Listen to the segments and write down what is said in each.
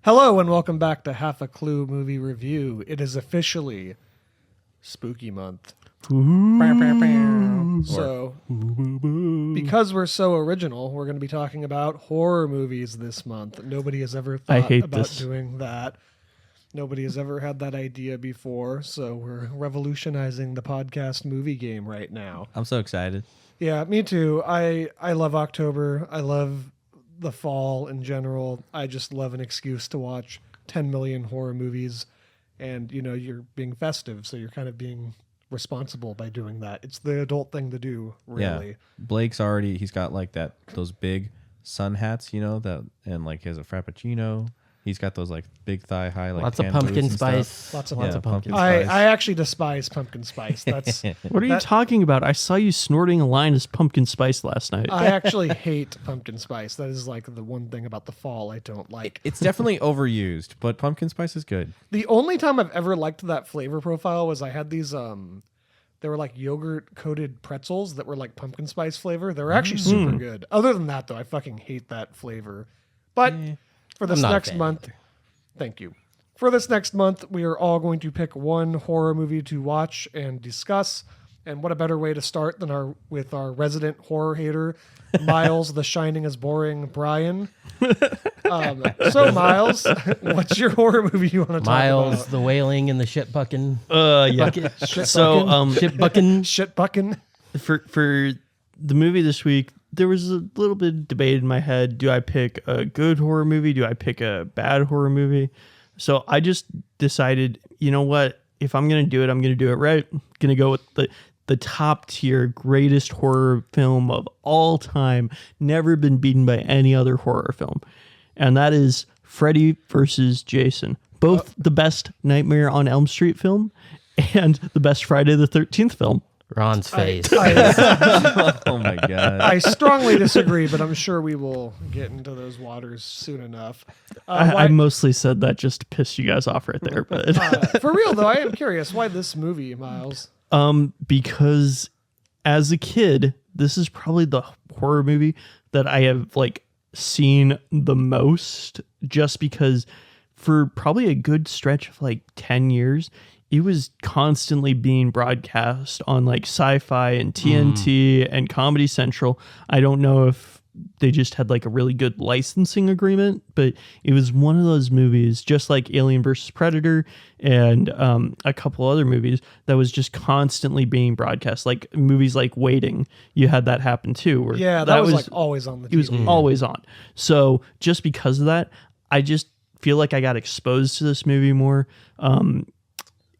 Hello and welcome back to Half a Clue Movie Review. It is officially Spooky Month. So, because we're so original, we're going to be talking about horror movies this month. Nobody has ever thought about doing that. Nobody has ever had that idea before, so we're revolutionizing the podcast movie game right now. I'm so excited. Yeah, me too. I love October. I love the fall in general. I just love an excuse to watch 10 million horror movies, and you're being festive, so you're kind of being responsible by doing that. It's the adult thing to do, really. Yeah. Blake's he's got like those big sun hats, that, and like he has a frappuccino. He's got those like big thigh high, like lots of pumpkin spice. Lots of pumpkin spice. I actually despise pumpkin spice. That's what are you talking about? I saw you snorting a line of pumpkin spice last night. I actually hate pumpkin spice. That is like the one thing about the fall I don't like. It's definitely overused, but pumpkin spice is good. The only time I've ever liked that flavor profile was I had these they were like yogurt coated pretzels that were like pumpkin spice flavor. They were actually super good. Other than that though, I fucking hate that flavor. But for this next month, thank you. For this next month, we are all going to pick one horror movie to watch and discuss. And what a better way to start than with our resident horror hater, Miles, the Shining is boring, Bryan. So Miles, what's your horror movie you want to talk about? Miles, the wailing in the shit bucking. Shit bucking. Shit bucking. For the movie this week, there was a little bit of debate in my head. Do I pick a good horror movie? Do I pick a bad horror movie? So I just decided, you know what? If I'm going to do it, I'm going to do it right. I'm going to go with the top tier, greatest horror film of all time. Never been beaten by any other horror film. And that is Freddy versus Jason. Both the best Nightmare on Elm Street film and the best Friday the 13th film. Ron's face. Oh my god! I strongly disagree, but I'm sure we will get into those waters soon enough. I mostly said that just to piss you guys off right there, but for real though, I am curious why this movie, Miles. Because as a kid, this is probably the horror movie that I have like seen the most. Just because for probably a good stretch of like 10 years. It was constantly being broadcast on like Sci-Fi and TNT and Comedy Central. I don't know if they just had like a really good licensing agreement, but it was one of those movies, just like Alien versus Predator and a couple other movies that was just constantly being broadcast. Like movies like Waiting, you had that happen too. Where that was like always on the TV. It was always on. So just because of that, I just feel like I got exposed to this movie more.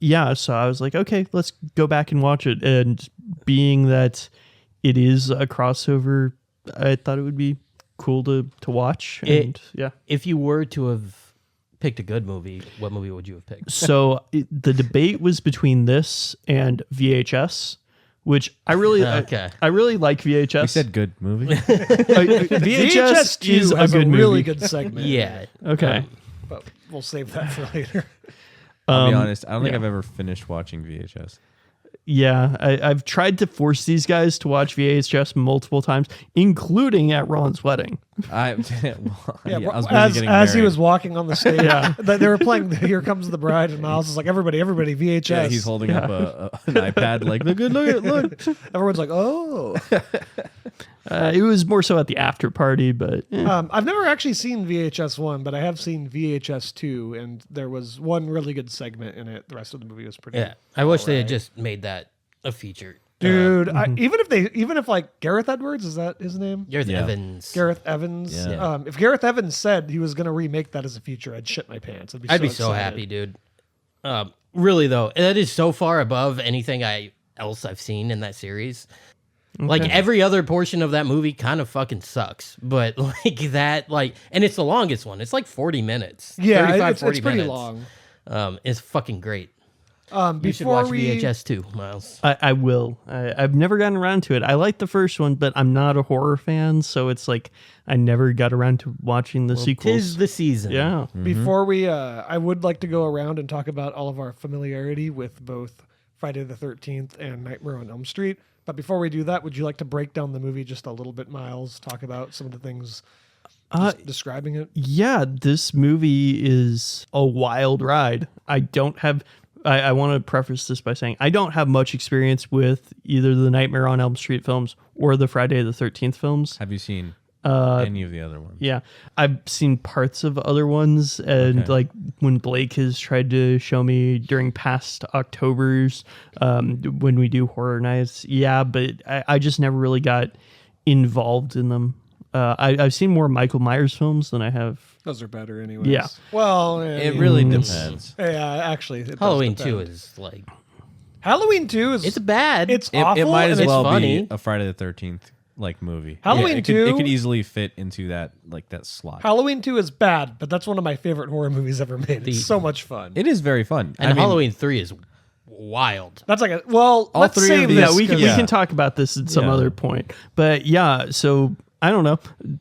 Yeah, so I was like, okay, let's go back and watch it. And being that it is a crossover, I thought it would be cool to watch. And if you were to have picked a good movie, what movie would you have picked? So the debate was between this and VHS, which I really I really like VHS. We said good movie. VHS is a good really movie. good segment. Yeah. Okay. But we'll save that for later. I'll be honest, I don't think I've ever finished watching VHS. Yeah, I've tried to force these guys to watch VHS multiple times, including at Ron's wedding. I was busy as getting he married. was walking on the stage, they were playing Here Comes the Bride, and Miles is like, everybody, VHS. Yeah, he's holding up an iPad like, look. Everyone's like, oh. It was more so at the after party, but I've never actually seen VHS 1, but I have seen VHS 2, and there was one really good segment in it. The rest of the movie was pretty. Yeah, I wish they had just made that a feature. Dude, even if like Gareth Edwards, is that his name? Gareth Evans. Gareth Evans. Yeah. If Gareth Evans said he was going to remake that as a feature, I'd shit my pants. I'd be so happy, dude. Really though, that is so far above anything else I've seen in that series. Okay. Like every other portion of that movie kind of fucking sucks, but like that, and it's the longest one. It's like 40 minutes. Yeah, 35, it's 40 pretty minutes. long. It's fucking great. You should watch VHS too, Miles. I will. I've never gotten around to it. I like the first one, but I'm not a horror fan, so it's like I never got around to watching the sequels. 'Tis the season. Yeah. Mm-hmm. Before we, I would like to go around and talk about all of our familiarity with both Friday the 13th and Nightmare on Elm Street. But before we do that, would you like to break down the movie just a little bit, Miles? Talk about some of the things Just describing it. Yeah, this movie is a wild ride. I want to preface this by saying I don't have much experience with either the Nightmare on Elm Street films or the Friday the 13th films. Have you seen any of the other ones? Yeah, I've seen parts of other ones, and like when Blake has tried to show me during past Octobers, when we do horror nights. Yeah, but I just never really got involved in them. I've seen more Michael Myers films than I have. Those are better anyways. Yeah. Well, It really depends. Yeah, actually. It does Halloween depend. 2 is like, Halloween 2 is... it's bad. It's It awful. might as and well funny. be a Friday the 13th like movie. Halloween it 2 could easily fit into that slot. Halloween 2 is bad, but that's one of my favorite horror movies ever made. It's so much fun. It is very fun. and Halloween 3 is wild. That's like let's three save of these- this. Yeah, we 'cause- can talk about this at some Yeah. other point. But yeah, so I don't know.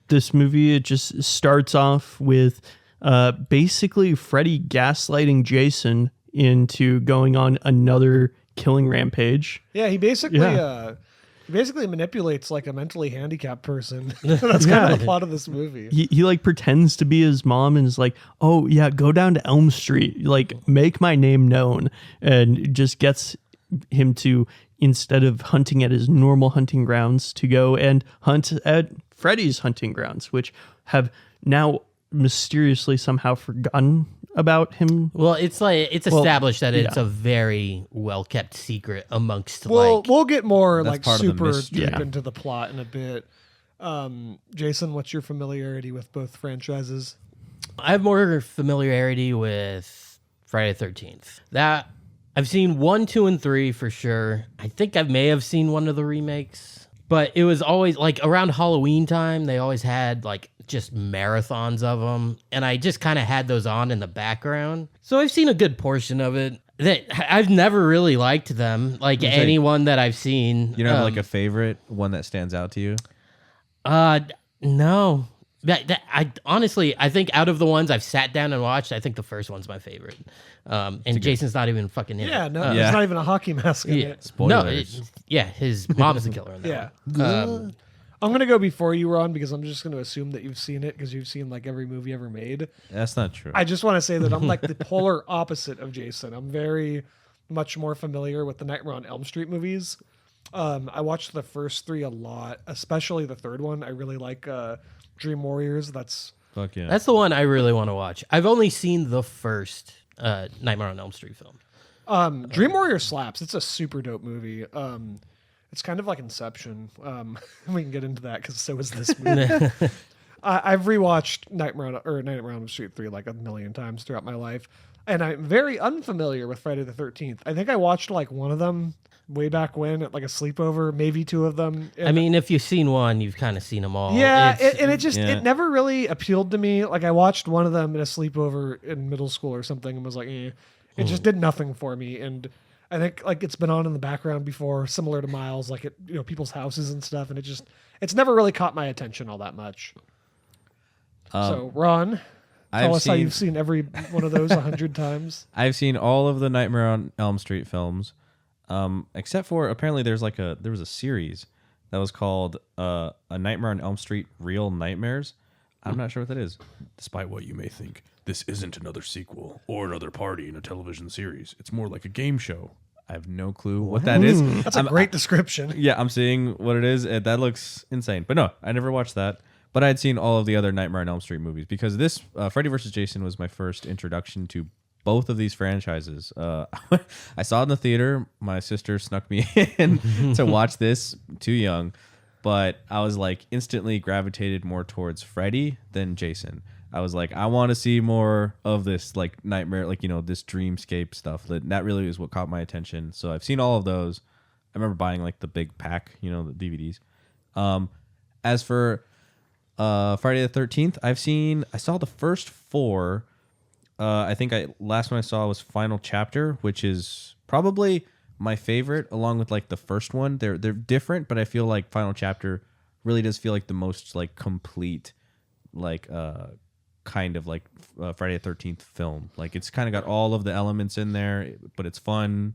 This movie, it just starts off with basically Freddy gaslighting Jason into going on another killing rampage. Yeah, he basically manipulates like a mentally handicapped person. That's kind of the plot of this movie. He like pretends to be his mom and is like, oh yeah, go down to Elm Street, like make my name known, and just gets him to, instead of hunting at his normal hunting grounds, to go and hunt at Freddy's hunting grounds, which have now mysteriously somehow forgotten about him. Well, it's established that it's a very well kept secret amongst We'll get more That's like part of the super mystery. deep into the plot in a bit. Jason, what's your familiarity with both franchises? I have more familiarity with Friday the 13th. That I've seen 1, 2, and 3 for sure. I think I may have seen one of the remakes, but it was always like around Halloween time. They always had like just marathons of them, and I just kind of had those on in the background. So I've seen a good portion of it. That I've never really liked them. Like anyone that I've seen, You don't have like a favorite one that stands out to you? no. I honestly, I think out of the ones I've sat down and watched, I think the first one's my favorite. And Jason's not even fucking in Yeah, it. no, there's not even a hockey mask in Yeah. it. Spoilers. His mom's the killer in that. Yeah. one. I'm going to go before you, Ron, because I'm just going to assume that you've seen it because you've seen like every movie ever made. That's not true. I just want to say that I'm like the polar opposite of Jason. I'm very much more familiar with the Nightmare on Elm Street movies. I watched the first 3 a lot, especially the third one. I really like Dream Warriors. Fuck yeah. That's the one I really want to watch. I've only seen the first Nightmare on Elm Street film. Dream Warriors slaps. It's a super dope movie. It's kind of like Inception. We can get into that because so is this movie. I've rewatched Nightmare on Elm Street 3 like a million times throughout my life, and I'm very unfamiliar with Friday the 13th. I think I watched like one of them way back when at like a sleepover, maybe 2 of them. And I mean, if you've seen one, you've kind of seen them all. yeah, It's- it never really appealed to me. Like I watched one of them in a sleepover in middle school or something and was like, It just did nothing for me. And I think like it's been on in the background before, similar to Miles, like at people's houses and stuff, and it's never really caught my attention all that much. So Ron, tell us how you've seen every one of those 100 times. I've seen all of the Nightmare on Elm Street films, except for apparently there was a series that was called A Nightmare on Elm Street: Real Nightmares. I'm not sure what that is. Despite what you may think, this isn't another sequel or another party in a television series. It's more like a game show. I have no clue what that is. That's a great description. Yeah, I'm seeing what it is. That looks insane. But no, I never watched that. But I'd seen all of the other Nightmare on Elm Street movies because this Freddy vs. Jason was my first introduction to both of these franchises. I saw it in the theater. My sister snuck me in to watch this, too young. But I was like instantly gravitated more towards Freddy than Jason. I was like, I want to see more of this like nightmare, like, this dreamscape stuff. That really is what caught my attention. So I've seen all of those. I remember buying like the big pack, the DVDs. As for Friday the 13th, I saw the first 4. I think last one I saw was Final Chapter, which is probably my favorite, along with like the first one. They're different, but I feel like Final Chapter really does feel like the most like complete, like kind of like Friday the 13th film. Like it's kind of got all of the elements in there, but it's fun.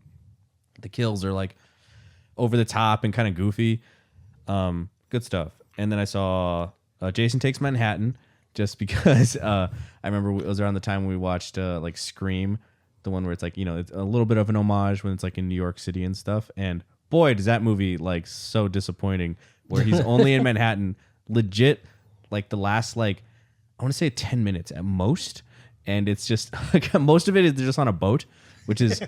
The kills are like over the top and kind of goofy. Good stuff. And then I saw Jason Takes Manhattan. just because I remember it was around the time we watched like Scream, the one where it's like, it's a little bit of an homage when it's like in New York City and stuff. And boy, does that movie like so disappointing, where he's only in Manhattan, legit, like the last like I want to say 10 minutes at most, and it's just most of it is just on a boat, which is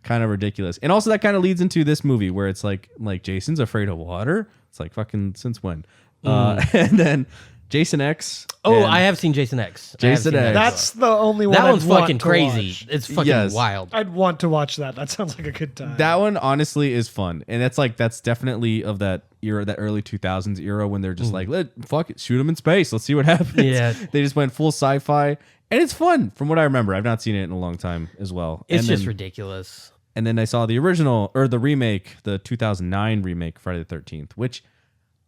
kind of ridiculous. And also that kind of leads into this movie where it's like Jason's afraid of water. It's like fucking since when? And then Jason X. Oh, I have seen Jason X. Jason X. That's the only one. That one's I'd want fucking to crazy. watch. It's fucking Yes. wild. I'd want to watch that. That sounds like a good time. That one honestly is fun, and that's definitely of that era, that early 2000s era when they're just like, fuck it, shoot them in space, let's see what happens. Yeah. They just went full sci-fi, and it's fun from what I remember. I've not seen it in a long time as well. It's And just then, ridiculous. And then I saw the original or the remake, the 2009 remake, Friday the 13th, which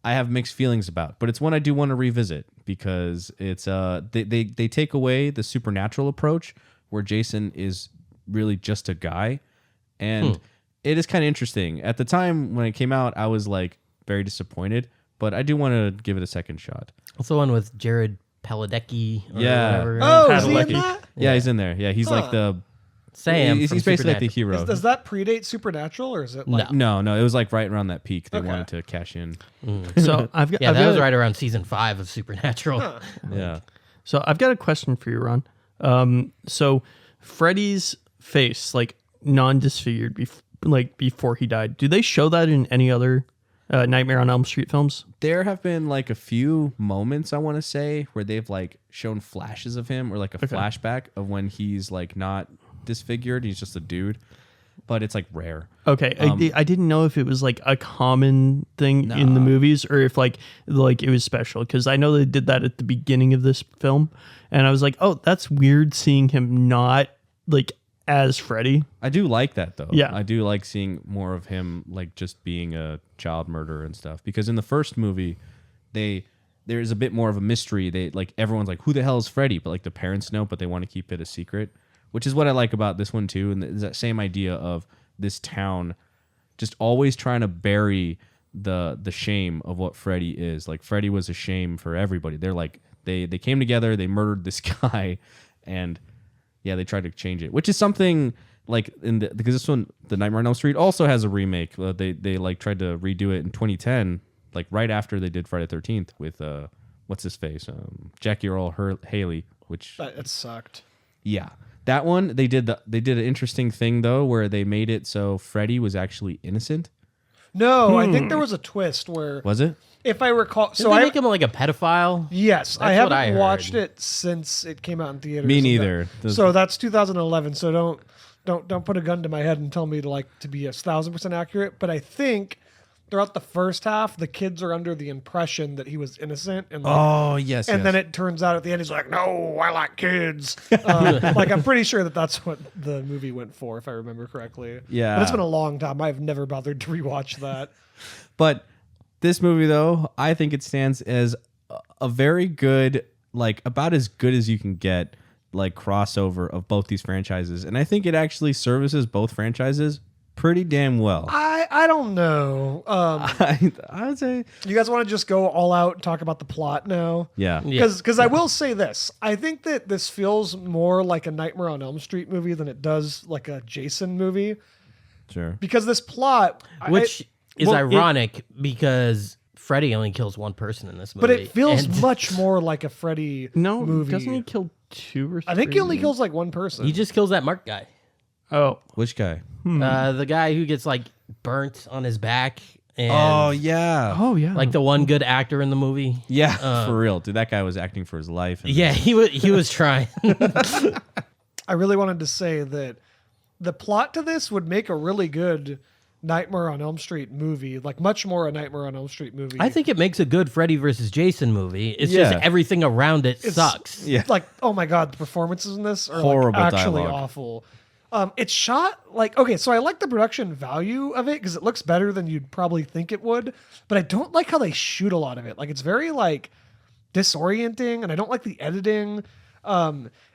I have mixed feelings about, but it's one I do want to revisit because it's they take away the supernatural approach where Jason is really just a guy, and it is kind of interesting. At the time when it came out, I was like very disappointed, but I do want to give it a second shot. What's the one with Jared Padalecki? Or Yeah. whatever? Oh, is he in Padalecki. that? Yeah, he's in there. Yeah, he's like the Sam. He's from basically like the Supernatural. hero. Does that predate Supernatural, or is it like No, it was like right around that peak. They Okay. wanted to cash in. So I've got Yeah, I've that got was a- right around season 5 of Supernatural. Yeah. So I've got a question for you, Ron. So Freddy's face, like non-disfigured, before he died. Do they show that in any other Nightmare on Elm Street films? There have been like a few moments, I want to say, where they've like shown flashes of him or like a flashback of when he's like not disfigured. He's just a dude, but it's like rare. Okay, I didn't know if it was like a common thing in the movies or if like it was special, because I know they did that at the beginning of this film, and I was like, oh, that's weird seeing him not like as Freddy. I do like that though. Yeah. I do like seeing more of him like just being a child murderer and stuff, because in the first movie there's a bit more of a mystery. They like everyone's like, who the hell is Freddy? But like the parents know, but they want to keep it a secret, which is what I like about this one too. And it's that same idea of this town just always trying to bury the shame of what Freddy is. Like Freddy was a shame for everybody. They're like they came together, they murdered this guy, and yeah, they tried to change it, which is something like because this one, the Nightmare on Elm Street, also has a remake. They like tried to redo it in 2010, like right after they did Friday the 13th with what's his face, Jackie Earl Haley, which it sucked? yeah. That one they did an interesting thing though, where they made it so Freddy was actually innocent. No, I think there was a twist where, Was it? if I recall, Did so they I make him like a pedophile? yes, I That's what I haven't heard. watched it since it came out in theaters. Me and neither. that- So that's 2011. So don't put a gun to my head and tell me to be 1,000% accurate. But I think throughout the first half, the kids are under the impression that he was innocent, and Oh yes. and then it turns out at the end he's like, no, I like kids. Like I'm pretty sure that's what the movie went for, if I remember correctly. Yeah. but it's been a long time. I've never bothered to rewatch that. But this movie, though, I think it stands as a very good, like about as good as you can get, like crossover of both these franchises. And I think it actually services both franchises pretty damn well. I don't know. I would say, You guys want to just go all out and talk about the plot now? yeah. Yeah. Because I will say this. I think that this feels more like a Nightmare on Elm Street movie than it does like a Jason movie. Sure. Because this plot... Which is well, ironic because Freddy only kills one person in this movie. But it feels and much more like a Freddy No, movie. doesn't he kill 2 or 3? I think he only kills like one person. He just kills that Mark guy. Oh, Which guy? The guy who gets like burnt on his back. And Oh, yeah. oh yeah. like the one good actor in the movie. Yeah, for real. Dude, that guy was acting for his life. And Yeah, he was trying. I really wanted to say that the plot to this would make a really good Nightmare on Elm Street movie, like much more a Nightmare on Elm Street movie. I think it makes a good Freddy versus Jason movie. It's Yeah. just everything around it It's- sucks. Yeah. Like, oh my god, the performances in this are Horrible like actually dialogue. awful. It's shot like, okay, so I like the production value of it because it looks better than you'd probably think it would, but I don't like how they shoot a lot of it. Like, it's very like disorienting, and I don't like the editing.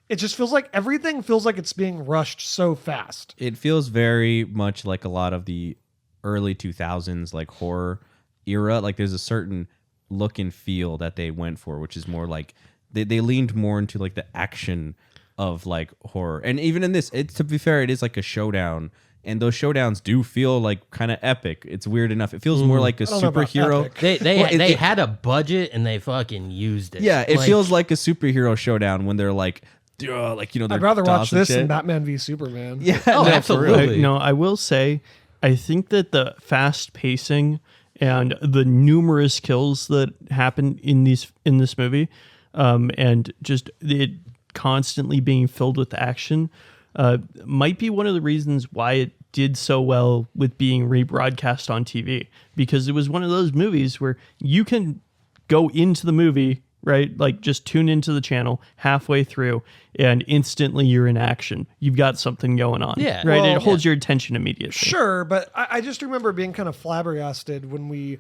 It just feels like everything feels like it's being rushed so fast. It feels very much like a lot of the early 2000s like horror era. Like there's a certain look and feel that they went for, which is more like they leaned more into like the action of like horror. And even in this, to be fair, it is like a showdown. And those showdowns do feel like kind of epic. It's weird enough. It feels more like a I don't know about superhero. epic. They had a budget and they fucking used it. Yeah, it feels like a superhero showdown when they're like they're I'd rather watch this shit. than Batman v Superman. Yeah, Oh, no, for absolutely. real. I will say, I think that the fast pacing and the numerous kills that happen in this movie, and just it constantly being filled with action, might be one of the reasons why it did so well with being rebroadcast on TV, because it was one of those movies where you can go into the movie, right? Like just tune into the channel halfway through and instantly you're in action. You've got something going on. Yeah. Right. Well, it holds your attention immediately. Sure, but I just remember being kind of flabbergasted when we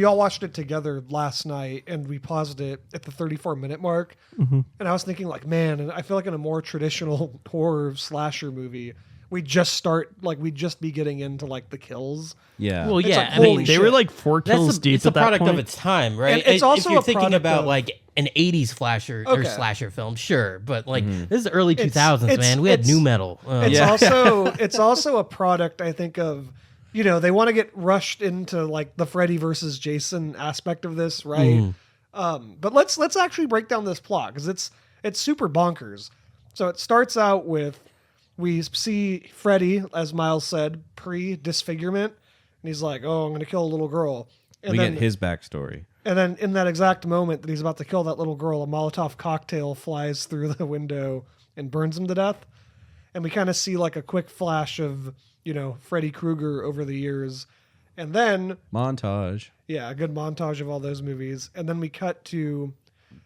all watched it together last night and we paused it at the 34-minute mark. And I was thinking like, man, and I feel like in a more traditional horror slasher movie, we'd just be getting into like the kills. Yeah. Well, It's yeah, like, I mean, holy They were shit. like 4 kills deep it's a at that product point. of its time, right? And it's also if you're a thinking product about of- like an 80s slasher or Okay. slasher film, sure, but like this is early 2000s, it's- man. We had it's- new metal. It's also a product, I think, of, you know, they want to get rushed into like the Freddy versus Jason aspect of this, right? But let's actually break down this plot because it's super bonkers. So it starts out with we see Freddy, as Miles said, pre-disfigurement, and he's like, "Oh, I'm going to kill a little girl." And we then, get his backstory. and then in that exact moment that he's about to kill that little girl, a Molotov cocktail flies through the window and burns him to death. And we kind of see like a quick flash of, you know, Freddy Krueger over the years. And then, Montage. yeah, a good montage of all those movies. And then we cut to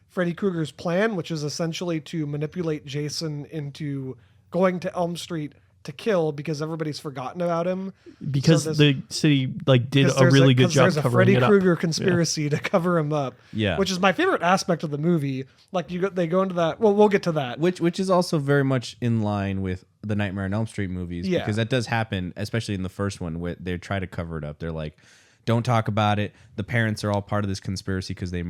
Freddy Krueger's plan, which is essentially to manipulate Jason into going to Elm Street to kill because everybody's forgotten about him. because So the city like did 'Cause a there's really good 'cause job there's a covering Freddy it up. Krueger conspiracy to cover him up. Yeah. Which is my favorite aspect of the movie. Like they go into that. Well, we'll get to that. Which is also very much in line with the Nightmare on Elm Street movies, Yeah. because that does happen, especially in the first one, where they try to cover it up. They're like, don't talk about it. The parents are all part of this conspiracy because they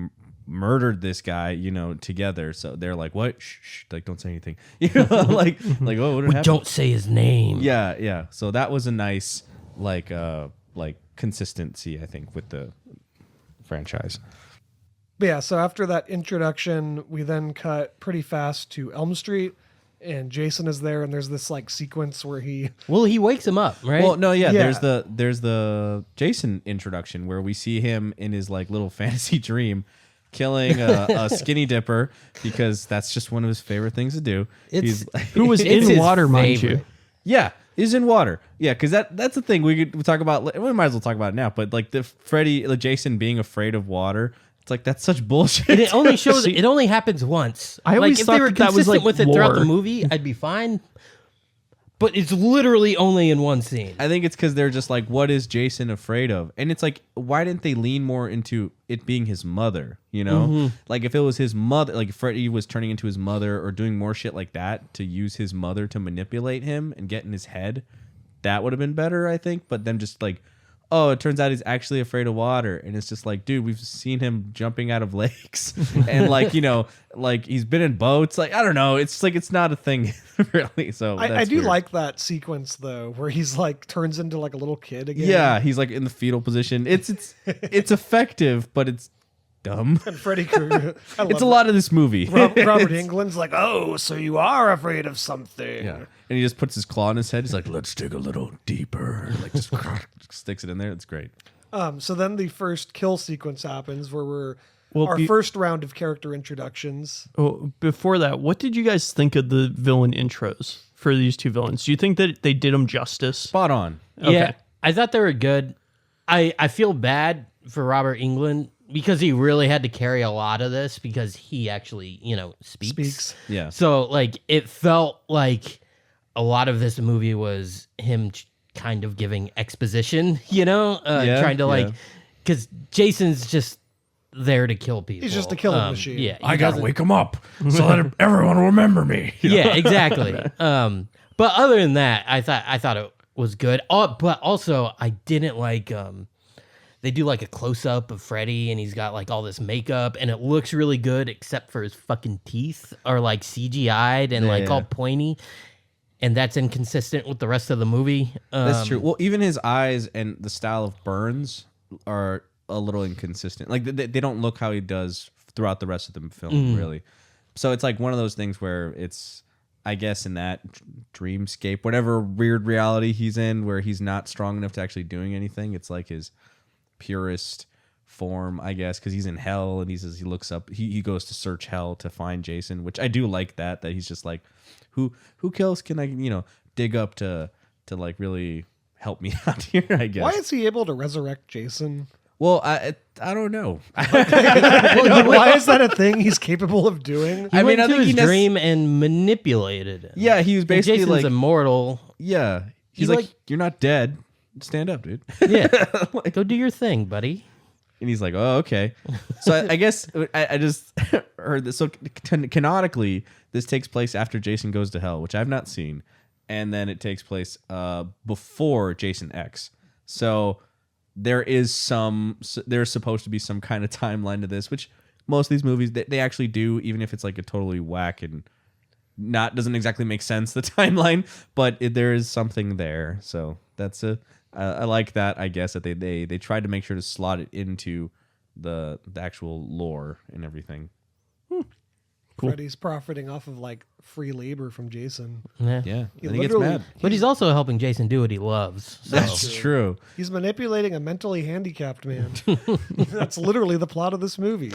murdered this guy, you know, together. So they're like, what? Shh, like, don't say anything. You know, like, oh, what happened? Don't say his name. Yeah, yeah. So that was a nice, like consistency, I think, with the franchise. But yeah, so after that introduction, we then cut pretty fast to Elm Street, and Jason is there, and there's this like sequence where he Well, he wakes him up, right? Well, no, yeah, Yeah. There's the Jason introduction where we see him in his like little fantasy dream killing a skinny dipper because that's just one of his favorite things to do. It's- Who was It's in his water, mind you. favorite. Yeah, he's in water. Yeah, because that's the thing we could talk about. We might as well talk about it now. But like the Jason being afraid of water, it's like that's such bullshit. And it only shows. It only happens once. I always like if thought they were that was, consistent like, with it throughout the lore. movie, I'd be fine. But it's literally only in one scene. I think it's because they're just like, what is Jason afraid of? And it's like, why didn't they lean more into it being his mother? You know, like if it was his mother, like Freddy was turning into his mother or doing more shit like that to use his mother to manipulate him and get in his head, that would have been better, I think. But then just like, oh, it turns out he's actually afraid of water. And it's just like, dude, we've seen him jumping out of lakes and like, you know, like he's been in boats. Like, I don't know. It's like, it's not a thing really. So I that's do weird. like that sequence though, where he's like turns into like a little kid again. Yeah, he's like in the fetal position. It's effective, but it's dumb. And Freddy Krueger. It's a lot of this movie. Robert Englund's like, oh, so you are afraid of something. Yeah. And he just puts his claw in his head. He's like, let's dig a little deeper. Like just sticks it in there. It's great. So then the first kill sequence happens where we're Well, our first round of character introductions. Oh, before that, what did you guys think of the villain intros for these two villains? Do you think that they did them justice? Spot on. Yeah, I thought they were good. I feel bad for Robert Englund because he really had to carry a lot of this because he actually, you know, speaks. Yeah. So like it felt like a lot of this movie was him kind of giving exposition, you know, Yeah, trying to like yeah. because Jason's just there to kill people. He's just a killing machine. Yeah, I he gotta doesn't- wake him up so that everyone will remember me. Yeah, exactly. But other than that, I thought it was good. But also, I didn't like. they do like a close up of Freddy, and he's got like all this makeup, and it looks really good, except for his fucking teeth are like CGI'd and like all pointy, and that's inconsistent with the rest of the movie. That's true. Well, even his eyes and the style of Burns are a little inconsistent. Like they don't look how he does throughout the rest of the film, really. So it's like one of those things where it's, I guess, in that dreamscape, whatever weird reality he's in, where he's not strong enough to actually doing anything. It's like his purest form, I guess, because he's in hell, and he says he looks up, he goes to search hell to find Jason, which I do like that he's just like, who else can I dig up to like really help me out here, I guess. Why is he able to resurrect Jason? Well, I don't know. Why is that a thing he's capable of doing? He went to his dream and manipulated him. Yeah, he was basically Jason's like immortal. Yeah, he's like, you're not dead. Stand up, dude. Yeah, go do your thing, buddy. And he's like, oh, okay. So I guess I just heard this. So canonically, this takes place after Jason goes to hell, which I've not seen, and then it takes place before Jason X. So there's supposed to be some kind of timeline to this, which most of these movies they actually do, even if it's like a totally whack and doesn't exactly make sense, the timeline, but there is something there. So that's I like that, I guess, that they tried to make sure to slot it into the actual lore and everything. Cool. Freddy's profiting off of like free labor from Jason. Yeah. Yeah, He and he gets literally- mad. But he's also helping Jason do what he loves. So. That's true. He's manipulating a mentally handicapped man. That's literally the plot of this movie.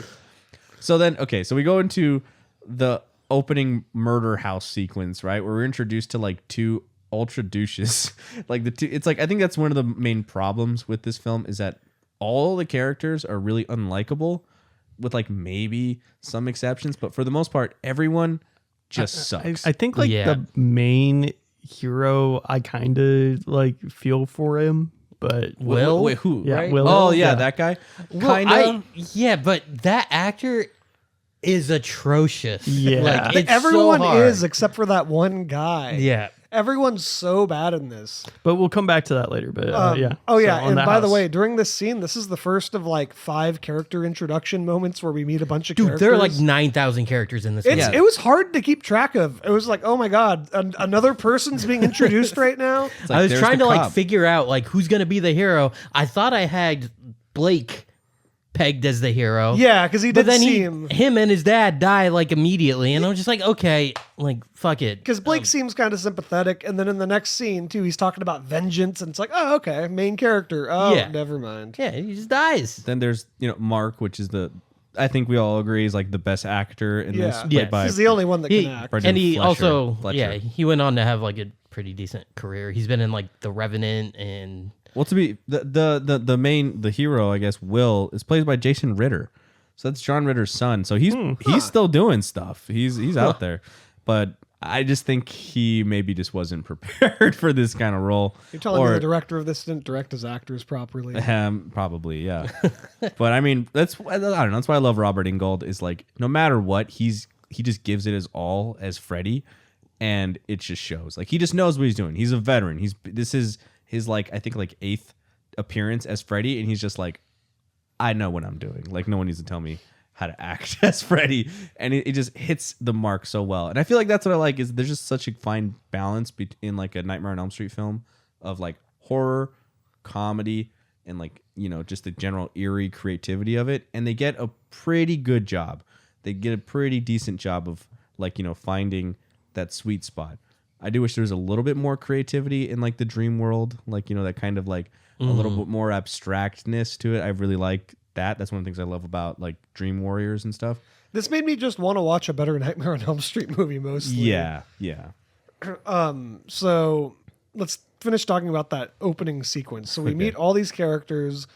So then, okay, so we go into the opening murder house sequence, right, where we're introduced to like two ultra douches. Like the two, it's like, I think that's one of the main problems with this film is that all the characters are really unlikable, with like maybe some exceptions, but for the most part, everyone just sucks. I think like the main hero, I kind of like feel for him, but Will? Wait, who? Yeah, Right? Will. Oh yeah, Yeah. that guy. Well, Kind of. Yeah, but that actor is atrocious. Yeah. Like, it's Everyone so hard. is except for that one guy. Yeah. Everyone's so bad in this. but we'll come back to that later. But yeah. Oh yeah, So, on and that by the house. way, during this scene, this is the first of like 5 character introduction moments where we meet a bunch of Dude, characters. there are like 9,000 characters in this movie. It was hard to keep track of. It was like, oh my god, another person's being introduced right now. It's like, I was there's trying the to like cop. figure out like who's going to be the hero. I thought I had Blake pegged as the hero. Yeah, because he But did then seem. him and his dad die like immediately, and I'm just like, okay, like fuck it. Because Blake seems kind of sympathetic, and then in the next scene too, he's talking about vengeance, and it's like, oh, okay, main character. Oh, Yeah. never mind. Yeah, he just dies. Then there's Mark, which is I think we all agree is like the best actor in this. Yeah, Played Yes. by he's the only one that He, can act. Brendan and he Fletcher. also, he went on to have like a pretty decent career. He's been in like The Revenant and Well, to be the hero, I guess, Will, is played by Jason Ritter. So that's John Ritter's son. So he's still doing stuff. He's out there. But I just think he maybe just wasn't prepared for this kind of role. You're telling me the director of this didn't direct his actors properly. Probably, yeah. But I mean, I don't know. That's why I love Robert Ingold. Is like no matter what, he just gives it his all as Freddy, and it just shows. Like he just knows what he's doing. He's a veteran. This is his like I think like 8th appearance as Freddy, and he's just like, I know what I'm doing. Like no one needs to tell me how to act as Freddy, and it just hits the mark so well. And I feel like that's what I like is there's just such a fine balance in like a Nightmare on Elm Street film of like horror, comedy, and like just the general eerie creativity of it, and they get a pretty good job. They get a pretty decent job of like finding that sweet spot. I do wish there was a little bit more creativity in like the dream world, like that kind of like a little bit more abstractness to it. I really like that. That's one of the things I love about like Dream Warriors and stuff. This made me just want to watch a better Nightmare on Elm Street movie mostly. Yeah. So let's finish talking about that opening sequence. So we meet all these characters.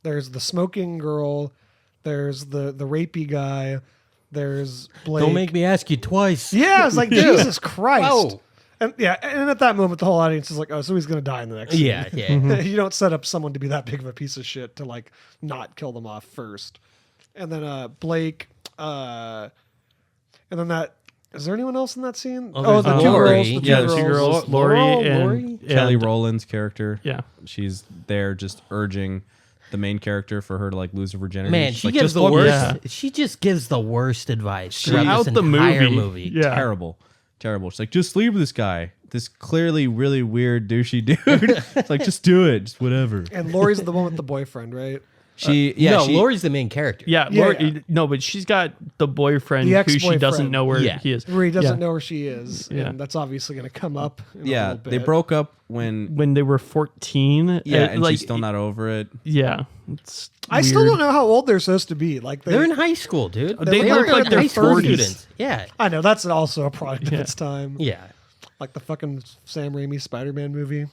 There's the smoking girl. There's the rapey guy. There's Blake. don't make me ask you twice. Yeah, it's like Jesus Christ. Whoa. And and at that moment, the whole audience is like, "Oh, so he's gonna die in the next." scene. Yeah, yeah. You don't set up someone to be that big of a piece of shit to like not kill them off first. And then Blake, and then that. Is there anyone else in that scene? Oh, the there's two Lori. girls. The two Yeah, the girls. two girls. Lori Laurel, and Lori? Kelly and- Rowland's character. Yeah. She's there just urging the main character for her to like lose her virginity. Man, She's she like, gives just the look worst. Yeah. She just gives the worst advice Throughout throughout this the entire movie. movie. Yeah. terrible. She's like, just sleep with this guy. This clearly really weird douchey dude. It's like, just do it. Just whatever. And Laurie's the one with the boyfriend, right? No, Laurie's the main character. Yeah, Yeah, Lori, yeah. No, but she's got the boyfriend The who she ex-boyfriend. doesn't know where Yeah. he is. Where he doesn't Yeah. know where she is. Yeah. And that's obviously going to come up in a Yeah, little bit. they broke up when When they were 14. yeah, and like, she's still not over it. Yeah. It's I still weird. don't know how old they're supposed to be. Like They're in high school, dude. They look like they're high school 40s. students. Yeah. I know that's also a product of Yeah. its time. Yeah. Like the fucking Sam Raimi Spider-Man movie.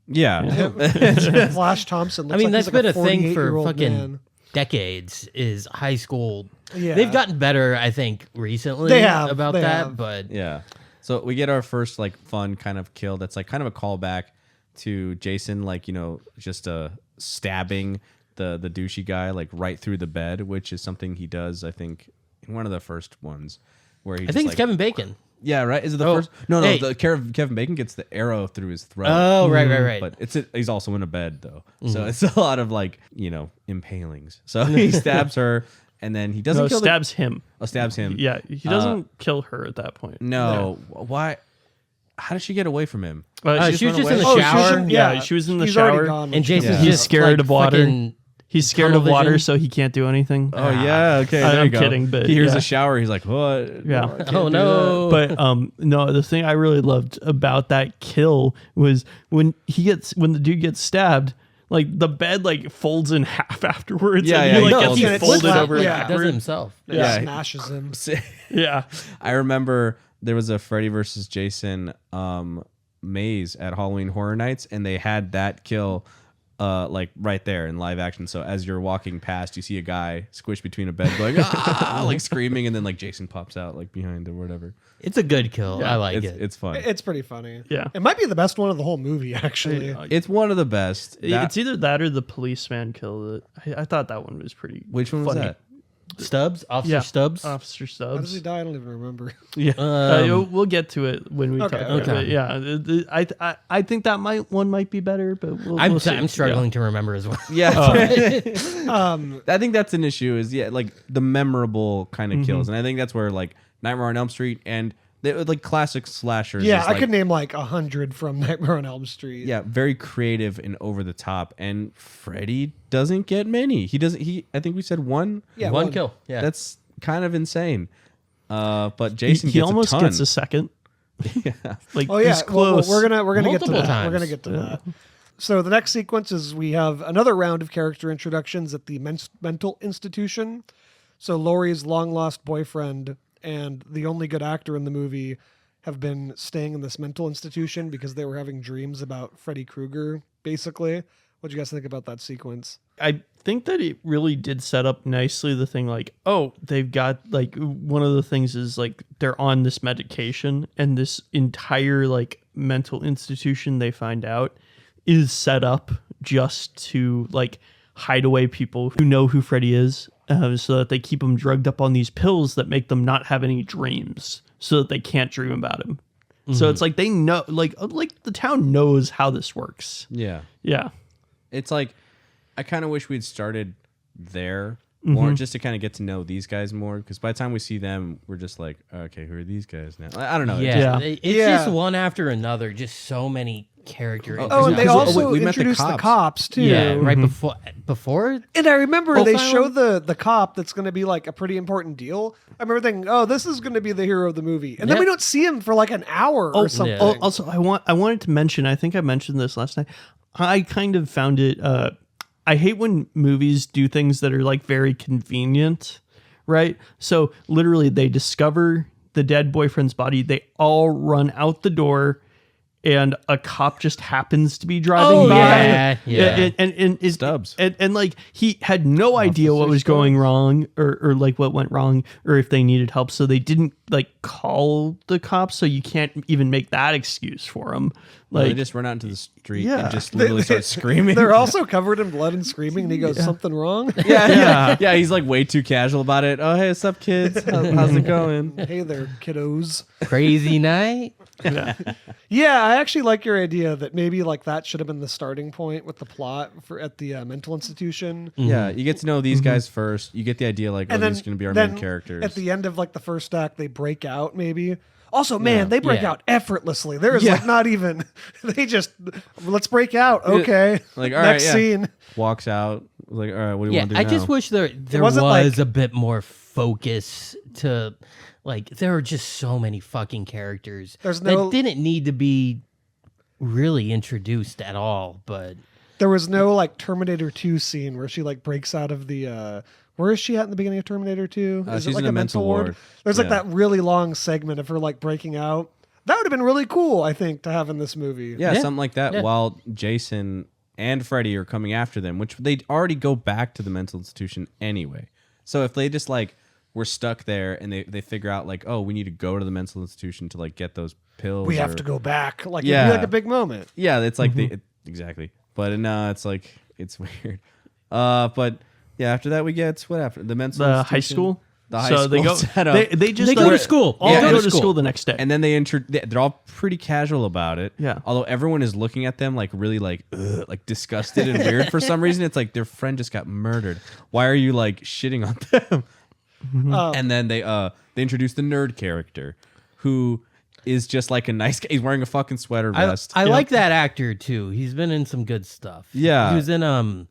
Yeah. Flash Thompson. Looks I mean, like that's he's like been a thing for 48-year-old fucking man. decades is high school. Yeah. They've gotten better, I think, recently They have, about they that, have. but Yeah. So we get our first like fun kind of kill that's like kind of a callback to Jason, like, just stabbing the douchey guy like right through the bed, which is something he does, I think, in one of the first ones where he I just, think like, it's Kevin Bacon. Yeah, right. Is it the Oh, first? No, hey. the Kevin Bacon gets the arrow through his throat. Oh, right. But he's also in a bed though, so it's a lot of like impalings. So he stabs her, and then he doesn't No, kill stabs him. stabs him. Yeah, he doesn't kill her at that point. No, why? How did she get away from him? She was just in the Oh, she shower. shouldn't- Yeah, she was in the He's already shower, gone when And she Jason's comes He's just scared like, of water. fucking- He's scared tunnel of water, vision. so he can't do anything. Oh yeah, okay. There I'm you go. kidding, but he hears yeah. a shower. He's like, what? Yeah. No, I can't Oh do no. But no, the thing I really loved about that kill was when the dude gets stabbed, like the bed like folds in half afterwards. Yeah, and yeah, he he like folds gets it. folded Flips over it. Yeah, he does it backwards. himself. It Yeah. smashes him. Yeah. I remember there was a Freddy versus Jason maze at Halloween Horror Nights, and they had that kill like right there in live action. So as you're walking past, you see a guy squished between a bed going ah, like screaming, and then like Jason pops out like behind or whatever. It's a good kill. I like it's, it. It's fun. It's pretty funny. Yeah. It might be the best one of the whole movie, actually. It's one of the best. It's either that or the policeman kill. That I thought that one was pretty. Which one was funny. that? Stubbs? Officer Yeah, Stubbs? Officer How does Stubbs. he die? I don't even remember. Yeah, Um, we'll get to it when we Okay, talk about okay. it. Yeah, I think that one might be better, but we'll see. I'm struggling to remember as well. Yeah. Um, I think that's an issue is like the memorable kind of kills. And I think that's where like Nightmare on Elm Street and like classic slashers. yeah, is, I like, could name like 100 from Nightmare on Elm Street. Yeah, very creative and over the top. And Freddy doesn't get many. I think we said one. Yeah, One kill. Yeah. That's kind of insane. But Jason He gets almost a ton. gets a second. Like Oh yeah, he's close. we're gonna get to Multiple that. We're gonna times. get to that. So the next sequence is we have another round of character introductions at the mental institution. So Laurie's long lost boyfriend and the only good actor in the movie have been staying in this mental institution because they were having dreams about Freddy Krueger. Basically, what do you guys think about that sequence? I think that it really did set up nicely the thing like, oh, they've got like one of the things is like they're on this medication and this entire like mental institution they find out is set up just to like hide away people who know who Freddy is so that they keep them drugged up on these pills that make them not have any dreams so that they can't dream about him. So it's like they know like the town knows how this works. Yeah. Yeah. It's like I kind of wish we'd started there more just to kind of get to know these guys more, because by the time we see them, we're just like, okay, who are these guys now? I don't know. Yeah. Yeah. It's Yeah. just one after another, just so many character Oh, and they Because- also we met the introduced the cops. cops too. Yeah, right before And I remember they Profiling? show the cop that's going to be like a pretty important deal. I remember thinking, oh, this is going to be the hero of the movie, and then Yep. we don't see him for like an hour or something. yeah. Also, I wanted to mention. I think I mentioned this last night. I kind of found it. I hate when movies do things that are like very convenient, right? So literally, they discover the dead boyfriend's body. They all run out the door, and a cop just happens to be driving Oh, by. yeah. And is Stubbs. and like he had no idea what was going wrong or like what went wrong or if they needed help, so they didn't like call the cops. So you can't even make that excuse for him. They Like just run out into the street Yeah. and just literally start screaming. They're also covered in blood and screaming, and he goes, something wrong? yeah. He's like way too casual about it. Oh, hey, what's up, kids? How's it going? Hey there, kiddos. Crazy Night. Yeah, I actually like your idea that maybe like that should have been the starting point with the plot for at the mental institution. Yeah, you get to know these guys first. You get the idea like, oh, these are going to be our main characters. At the end of like the first act, they break out maybe. Also, man, they break Yeah. out effortlessly. There is like not even. They just let's break out. Okay, Like, all next right, yeah. scene. Walks out. Like, all right, what do you Yeah, want to do I now? just wish there wasn't was like- a bit more focus to, like, there are just so many fucking characters There's no- that didn't need to be really introduced at all. But There was no like Terminator 2 scene where she like breaks out of the. Where is she at in the beginning of Terminator 2? Is she's it like in a mental ward. There's like Yeah. that really long segment of her like breaking out. That would have been really cool, I think, to have in this movie. Yeah, Yeah. something like that. Yeah. While Jason and Freddy are coming after them, which they already go back to the mental institution anyway. So if they just like were stuck there and they figure out like, oh, we need to go to the mental institution to like get those pills. We have or- to go back. Like it'd Yeah. be like a big moment. Yeah, it's like exactly. But no, it's like it's weird. But yeah, after that we get what happened? The mental The high institution- school. The high so school they go. setup. They just They go to school. All Yeah. go Go to to school school the next day. And then they're all pretty casual about it. Yeah. Although everyone is looking at them like really like ugh, like disgusted and weird for some reason. It's like their friend just got murdered. Why are you like shitting on them? And then they introduce the nerd character who is just like a nice guy. He's wearing a fucking sweater vest. I like that actor too. He's been in some good stuff. Yeah. he was in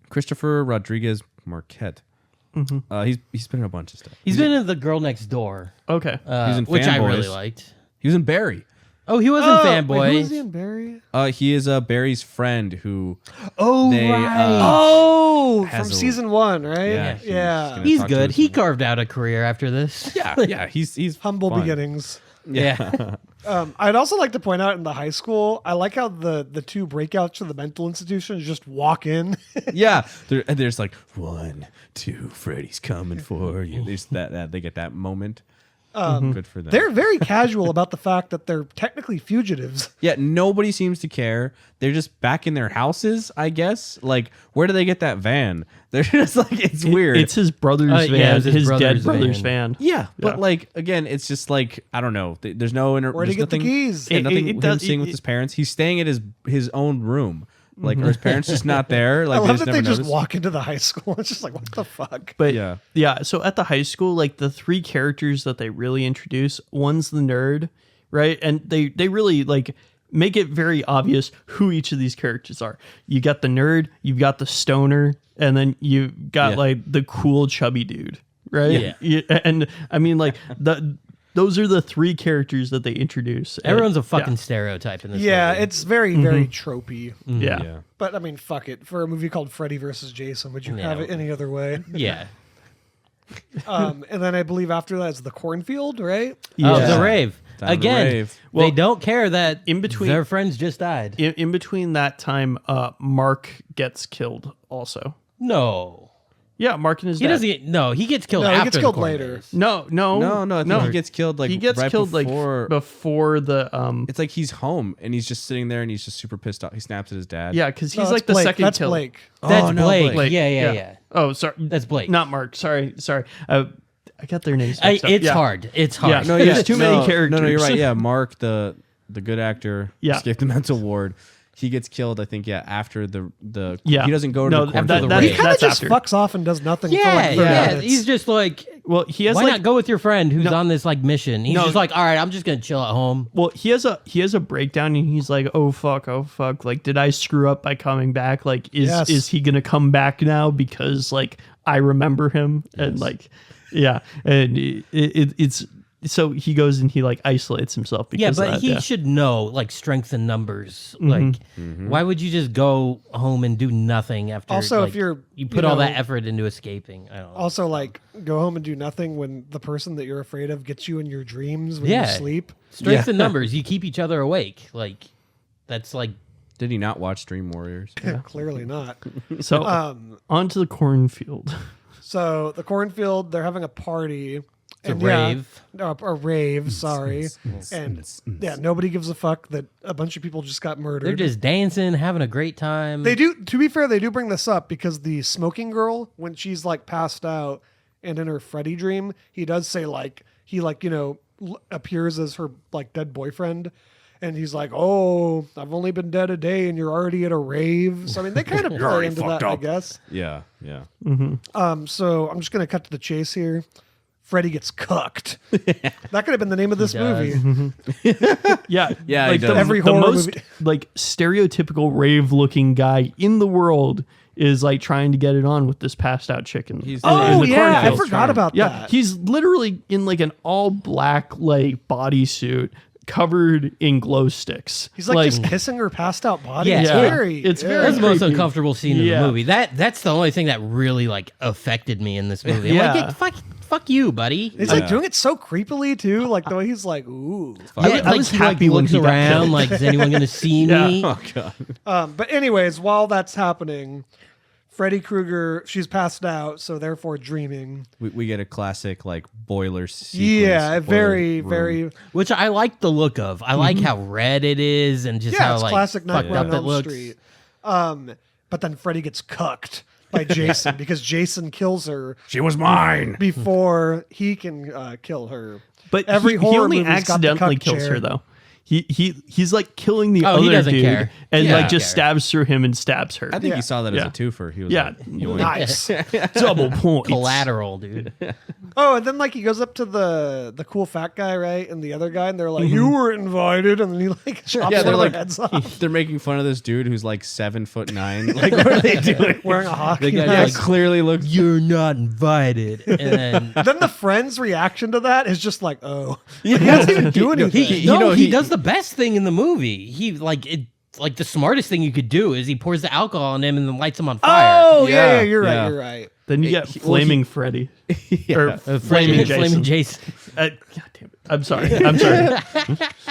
Christopher Rodriguez Marquette. He's been in a bunch of stuff. he's been in The Girl Next Door, Okay. He's in which I Fanboys. really liked. He was in Barry. Oh, he was in Fanboy. Wait, who is he in Barry? He is Barry's friend who. Oh, They, right. Oh, has from a- season 1, right? Yeah, he's gonna He's talk to good. us He about- carved out a career after this. Yeah. He's Humble fun. beginnings. Yeah. I'd also like to point out in the high school, I like how the two breakouts to the mental institution just walk in. Yeah, there's like 1, 2, Freddy's coming for you. There's that they get that moment. Good for them. They're very casual about the fact that they're technically fugitives. Yeah, nobody seems to care. They're just back in their houses, I guess. Like, where do they get that van? They're just like, it's weird. It's his brother's van. yeah, it's his his dead brother's brother's van. van. yeah, but Yeah. like again, it's just like I don't know. There's no Where'd he there's get the nothing, keys? Yeah, nothing. It him does- staying with it- his parents. He's staying at his own room. Like, are his parents just not there? Like, I love that never they just noticed? walk into the high school. It's just like, what the fuck? But Yeah. yeah. So at the high school, like the three characters that they really introduce, one's the nerd, right? And they really like make it very obvious who each of these characters are. You got the nerd, you've got the stoner, and then you got Yeah. like the cool chubby dude, right? Yeah. And I mean, like those are the three characters that they introduce. Everyone's a fucking stereotype in this Yeah, movie. it's very, very tropey. yeah. Yeah. But I mean, fuck it. For a movie called Freddy versus Jason, would you have Yeah. it any other way? Yeah. And then I believe after that is the cornfield, right? Oh, Yeah. the rave. Time to Again, rave. Well, they don't care that in between- their friends just died. In between that time, Mark gets killed also. No. Yeah, Mark and his He dad. doesn't get, no, he gets killed No, he after gets the killed corn later. maze. No. No, I think he gets killed like he gets right killed before. like before the It's like he's home and he's just sitting there and he's just super pissed off. He snaps at his dad. yeah, because No, he's that's like the Blake. second That's killer. Blake. That's Oh, no, Blake. Blake. Yeah. Oh, sorry, That's Blake. not Mark. Sorry. I got their names. I, mixed up. it's Yeah. hard. It's hard. Yeah, No, There's yeah, too many No, you're characters. right. Yeah, Mark, the good actor, Yeah. escaped the mental ward. He gets killed, I think. Yeah, after the Yeah. he doesn't go to No, the that- cornfield. that- He rave. kind of that's just after. fucks off and does nothing for Yeah, like 30 yeah. minutes. He's just like, Well, he has why like not go with your friend who's No. on this like mission? He's No. just like, all right, I'm just gonna chill at home. well, he has a breakdown and he's like, oh fuck, like did I screw up by coming back? Like Yes. is he gonna come back now because like I remember him and like yeah, and it's so he goes and he like isolates himself because Yeah, of but that, he yeah. should know like strength in numbers. Like, why would you just go home and do nothing after? Also, if like, you're, you put you all know, that effort into escaping. I don't know. Also, like, go home and do nothing when the person that you're afraid of gets you in your dreams when Yeah. you sleep. Strength in numbers. You keep each other awake. Like, that's like Did he not watch Dream Warriors? Clearly not. So onto the cornfield. So the cornfield, they're having a party. a And yeah, rave. no, a rave, sorry. And yeah, nobody gives a fuck that a bunch of people just got murdered. They're just dancing, having a great time. They do, to be fair, they do bring this up because the smoking girl, when she's like passed out and in her Freddy dream, he does say like, he like, you know, appears as her like dead boyfriend. And he's like, "Oh, I've only been dead a day, and you're already at a rave." So I mean, they kind of play already into that, fucked I up. guess. Yeah, yeah. So I'm just gonna cut to the chase here. Freddy gets cucked. That could have been the name of this does. movie. Yeah, Yeah, he like does. Every the horror most movie. like stereotypical rave-looking guy in the world is like trying to get it on with this passed out chicken. He's- Oh the yeah, I cornfields. forgot about Yeah, that. he's literally in like an all black like bodysuit covered in glow sticks. He's like just kissing her passed out body. Yeah. It's Yeah. very. It's very That's the most creepy. uncomfortable scene in Yeah. the movie. That's the only thing that really like affected me in this movie. I'm Yeah. like, fuck you, buddy. He's like doing it so creepily too, like the way he's like, "Ooh." I was he, happy when looks he got around, killed. like, is anyone gonna see Yeah. me? Oh god. But anyways, while that's happening, Freddy Krueger, she's passed out, so therefore dreaming. We get a classic like boiler sequence. Yeah, boiler very, room. very. Which I like the look of. I like how red it is and just Yeah, how it's like classic fucked Nightmare up on it Elm looks. Street. But then Freddy gets cucked by Jason because Jason kills her She was mine. before he can kill her. But Every he horror only movie's got the accidentally cuck kills chair. her though. He's like killing the Oh, he other doesn't dude care. and Yeah. like just Care. stabs through him and stabs her. I think Yeah. he saw that as Yeah. a twofer. He was Yeah. like, yoink. Nice. Double points. Collateral, dude. Oh, and then like he goes up to the cool fat guy, right, and the other guy, and they're like, "You were invited," and then he like chops Yeah, they're one of like their heads off, they're making fun of this dude who's like 7'9". Like, what are they doing? wearing a hockey The guy Yeah, mask. like, clearly looks. You're not invited. And then Then the friend's reaction to that is just like, "Oh, he doesn't even do anything." he does the best thing in the movie. He like the smartest thing you could do is he pours the alcohol on him and then lights him on fire. Oh Yeah, yeah, you're right, yeah. you're right. Then you get Flaming Freddy. Or Flaming Jason. Jason. God damn it. I'm sorry. I'm sorry.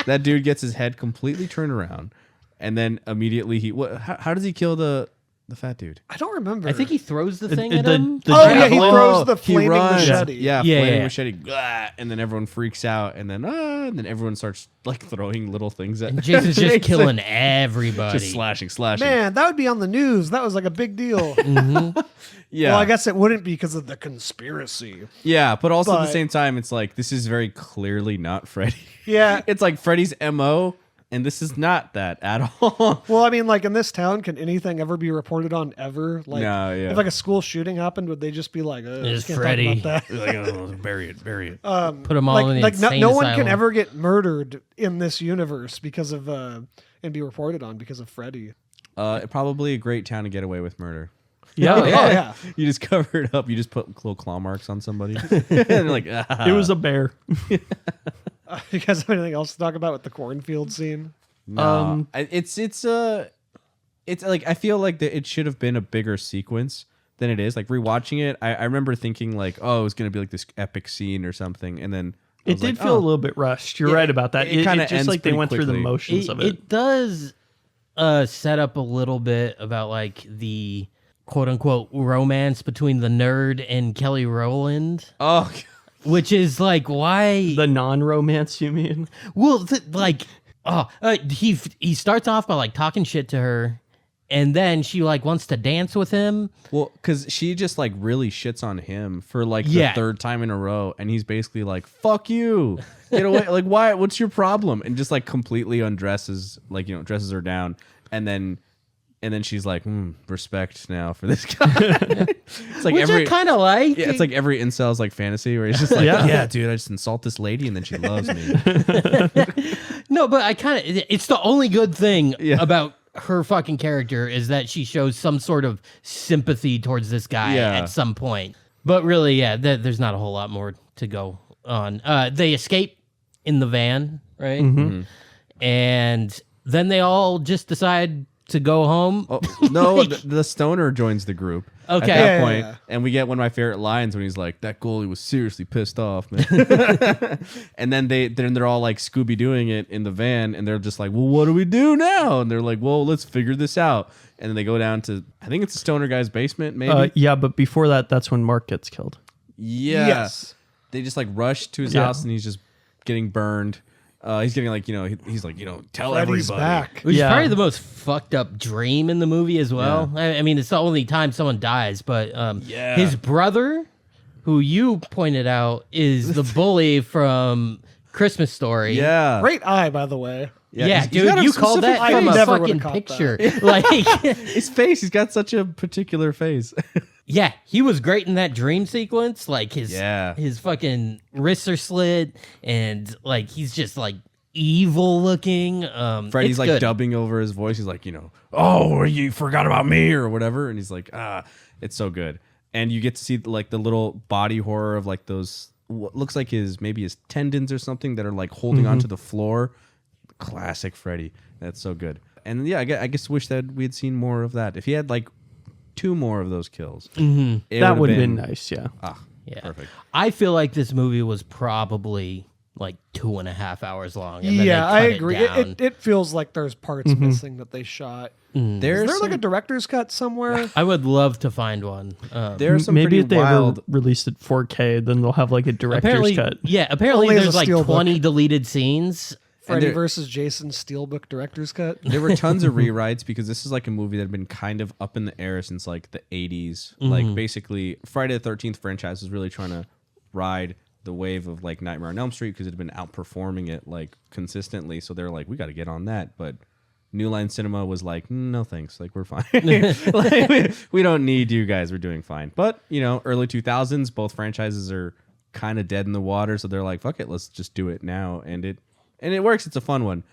That dude gets his head completely turned around, and then immediately how does he kill the fat dude? I don't remember. I think he throws the thing The- at the- him. the Oh yeah, he javelin. throws the He flaming runs. machete. Yeah, Yeah, flaming yeah. machete, and then everyone freaks out, and then everyone starts like throwing little things at. And Jason's just It's killing like, everybody. just slashing. Man, that would be on the news. That was like a big deal. Yeah, Well, I guess it wouldn't be because of the conspiracy. yeah, but also at But- the same time, it's like this is very clearly not Freddy. Yeah. It's like Freddy's MO, and this is not that at all. Well, I mean, like in this town, can anything ever be reported on ever? Like, No, yeah. if like a school shooting happened, would they just be like, It's can't Freddy. talk about that? Like, oh, bury it, bury it. Put them all in the Like insane no one can asylum. ever get murdered in this universe because of and be reported on because of Freddy. Probably a great town to get away with murder. Yeah. Oh yeah. You just cover it up. You just put little claw marks on somebody, and they're like, ah. It was a bear. You guys have anything else to talk about with the cornfield scene? No. It's like I feel like it should have been a bigger sequence than it is. Like rewatching it, I remember thinking like, oh, it was gonna be like this epic scene or something, and then I It was did like, feel oh. a little bit rushed. You're Yeah, right about that. it It kinda just ends like they pretty went through the quickly. motions of it. It does set up a little bit about like the quote unquote romance between the nerd and Kelly Rowland, Oh, which is like why The non-romance, you mean? well he starts off by like talking shit to her and then she like wants to dance with him. well, because she just like really shits on him for like the Yeah. third time in a row, and he's basically like, "Fuck you, get away!" Like, why? What's your problem? And just like completely undresses, like dresses her down, and then she's like, respect now for this guy. It's like Which I kind of like. yeah, it's like every incel's like fantasy where he's just like, Yeah. yeah, dude, I just insult this lady and then she loves me. No, but I kind of it's the only good thing Yeah. about her fucking character is that she shows some sort of sympathy towards this guy Yeah. at some point. But really, yeah, there's not a whole lot more to go on. They escape in the van, right? And then they all just decide to go home. Oh, no, the stoner joins the group Okay. at that Yeah, point, yeah. and we get one of my favorite lines when he's like, "That goalie was seriously pissed off, man." And then they're all like Scooby doing it in the van, and they're just like, "Well, what do we do now?" And they're like, "Well, let's figure this out." And then they go down to, I think it's the stoner guy's basement, maybe. Yeah, but before that, that's when Mark gets killed. Yeah. Yes. They just like rush to his Yeah. house, and he's just getting burned. He's getting like, he's like, tell Freddy's everybody. back. Which Yeah. is probably the most fucked up dream in the movie as well. I mean, it's the only time someone dies, but his brother, who you pointed out, is the bully from Christmas Story. Yeah. Great eye, by the way. Yeah, he's got dude, a you called specific that from face. a Never fucking would've caught picture. Like, His face, he's got such a particular face. yeah, he was great in that dream sequence. Like his fucking wrists are slit, and like he's just like evil looking. Freddy's it's like good. dubbing over his voice. He's like, oh, you forgot about me or whatever. And he's like, it's so good. And you get to see like the little body horror of like those, what looks like maybe his tendons or something that are like holding onto the floor. Classic Freddy. That's so good. And yeah, I guess wish that we had seen more of that. If he had like 2 more of those kills, That would have been nice, yeah. Yeah, perfect. I feel like this movie was probably like 2.5 hours long. And then Yeah, they I cut agree. It, down. It feels like there's parts missing that they shot. Is There's there like a director's cut somewhere? I would love to find one. there are some Maybe pretty if they wild. ever released it 4K, then they'll have like a director's apparently, cut. yeah. Apparently, Only as there's a like steelbook. 20 deleted scenes. Freddy there- versus Jason Steelbook director's cut. There were tons of rewrites because this is like a movie that had been kind of up in the air since like the 80s. Like basically Friday the 13th franchise was really trying to ride the wave of like Nightmare on Elm Street because it had been outperforming it like consistently. So they're like, we got to get on that. But New Line Cinema was like, no thanks, like we're fine. Like, we don't need you guys, we're doing fine. But early 2000s, both franchises are kind of dead in the water. So they're like, fuck it, let's just do it now. And it works. It's a fun one.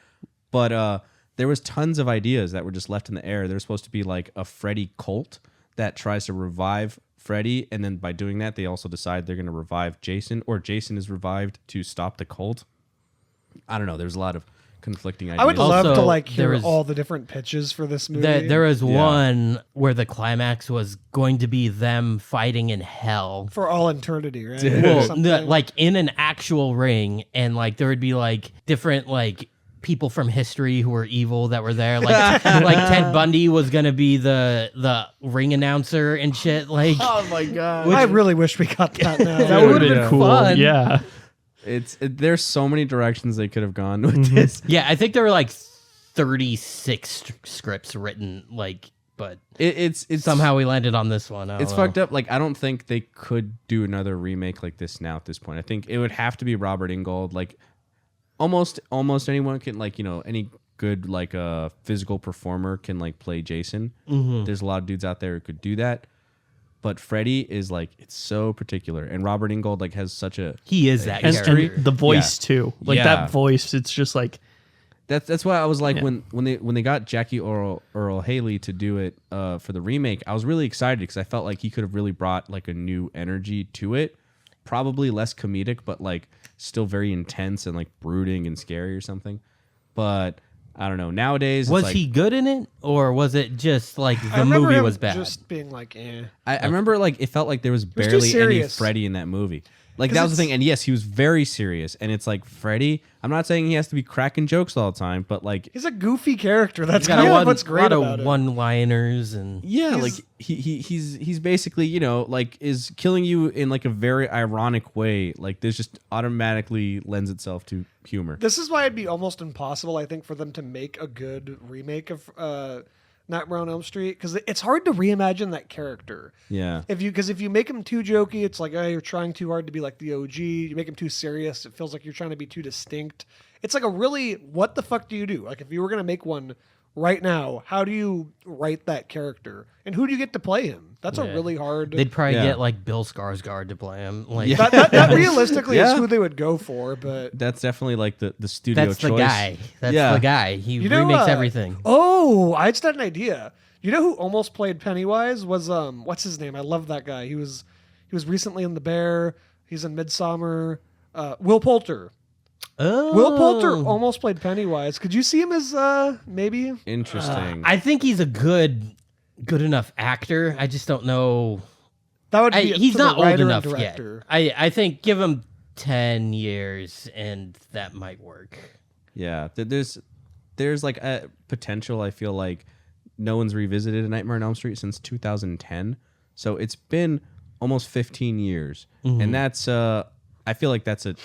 But there was tons of ideas that were just left in the air. There's supposed to be like a Freddy cult that tries to revive Freddy. And then by doing that, they also decide they're going to revive Jason, or Jason is revived to stop the cult. I don't know. There's a lot of conflicting ideas. I would love to Also, like there hear was- all the different pitches for this movie. There was one where the climax was going to be them fighting in hell. for all eternity, right? Or Well, something. like in an actual ring, and like there would be like different like people from history who were evil that were there. Like like Ted Bundy was gonna be the ring announcer and shit. Like Oh my god! I really wish we got that now. That That would would've have been been cool. fun. Yeah. There's so many directions they could have gone with this. yeah, I think there were like 36 scripts written. Like, but It's somehow we landed on this one. it's fucked up. Like I don't think they could do another remake like this now at this point. I think it would have to be Robert Ingold. Like almost anyone can any good like physical performer can like play Jason. There's a lot of dudes out there who could do that. But Freddy is like, it's so particular, and Robert Ingold like has such a He is that And, character. and the voice too. Like Yeah. that voice, it's just like that's why I was like Yeah. when they got Jackie Earl Haley to do it for the remake, I was really excited because I felt like he could have really brought like a new energy to it, probably less comedic, but like still very intense and like brooding and scary or something. But I don't know. Nowadays, it's was like, he good in it, or was it just like I the remember movie him was bad? just being like, eh. I remember like it felt like there was too barely any serious. Freddy in that movie. Like 'Cause that was the it's- thing, and yes, he was very serious. And it's like Freddy. I'm not saying he has to be cracking jokes all the time, but like He's a goofy character. That's Got kind a of lot, what's great lot about of it. yeah, one-liners He's- like he's basically like is killing you in like a very ironic way. Like this just automatically lends itself to humor. This is why it'd be almost impossible, I think, for them to make a good remake of Nightmare on Elm Street, because it's hard to reimagine that character. Yeah, If you make him too jokey, it's like, oh, you're trying too hard to be like the OG. You make him too serious, it feels like you're trying to be too distinct. It's like a really, what the fuck do you do? Like if you were gonna make one right now, how do you write that character, and who do you get to play him? That's a Yeah. really hard. They'd probably Yeah. get like Bill Skarsgård to play him. Like that realistically Yeah. is who they would go for, but that's definitely like the studio that's choice. the guy. That's Yeah. the guy. He You know, remakes everything. Oh, I just had an idea. You know who almost played Pennywise was what's his name? I love that guy. He was recently in The Bear. He's in Midsummer. Will Poulter. Oh, Will Poulter almost played Pennywise. Could you see him as maybe? Interesting. I think he's a good enough actor. I just don't know. That would be He's for the not old writer and enough yet. director. I think give him 10 years and that might work. Yeah, there's like a potential. I feel like no one's revisited A Nightmare on Elm Street since 2010, so it's been almost 15 years, and that's I feel like that's a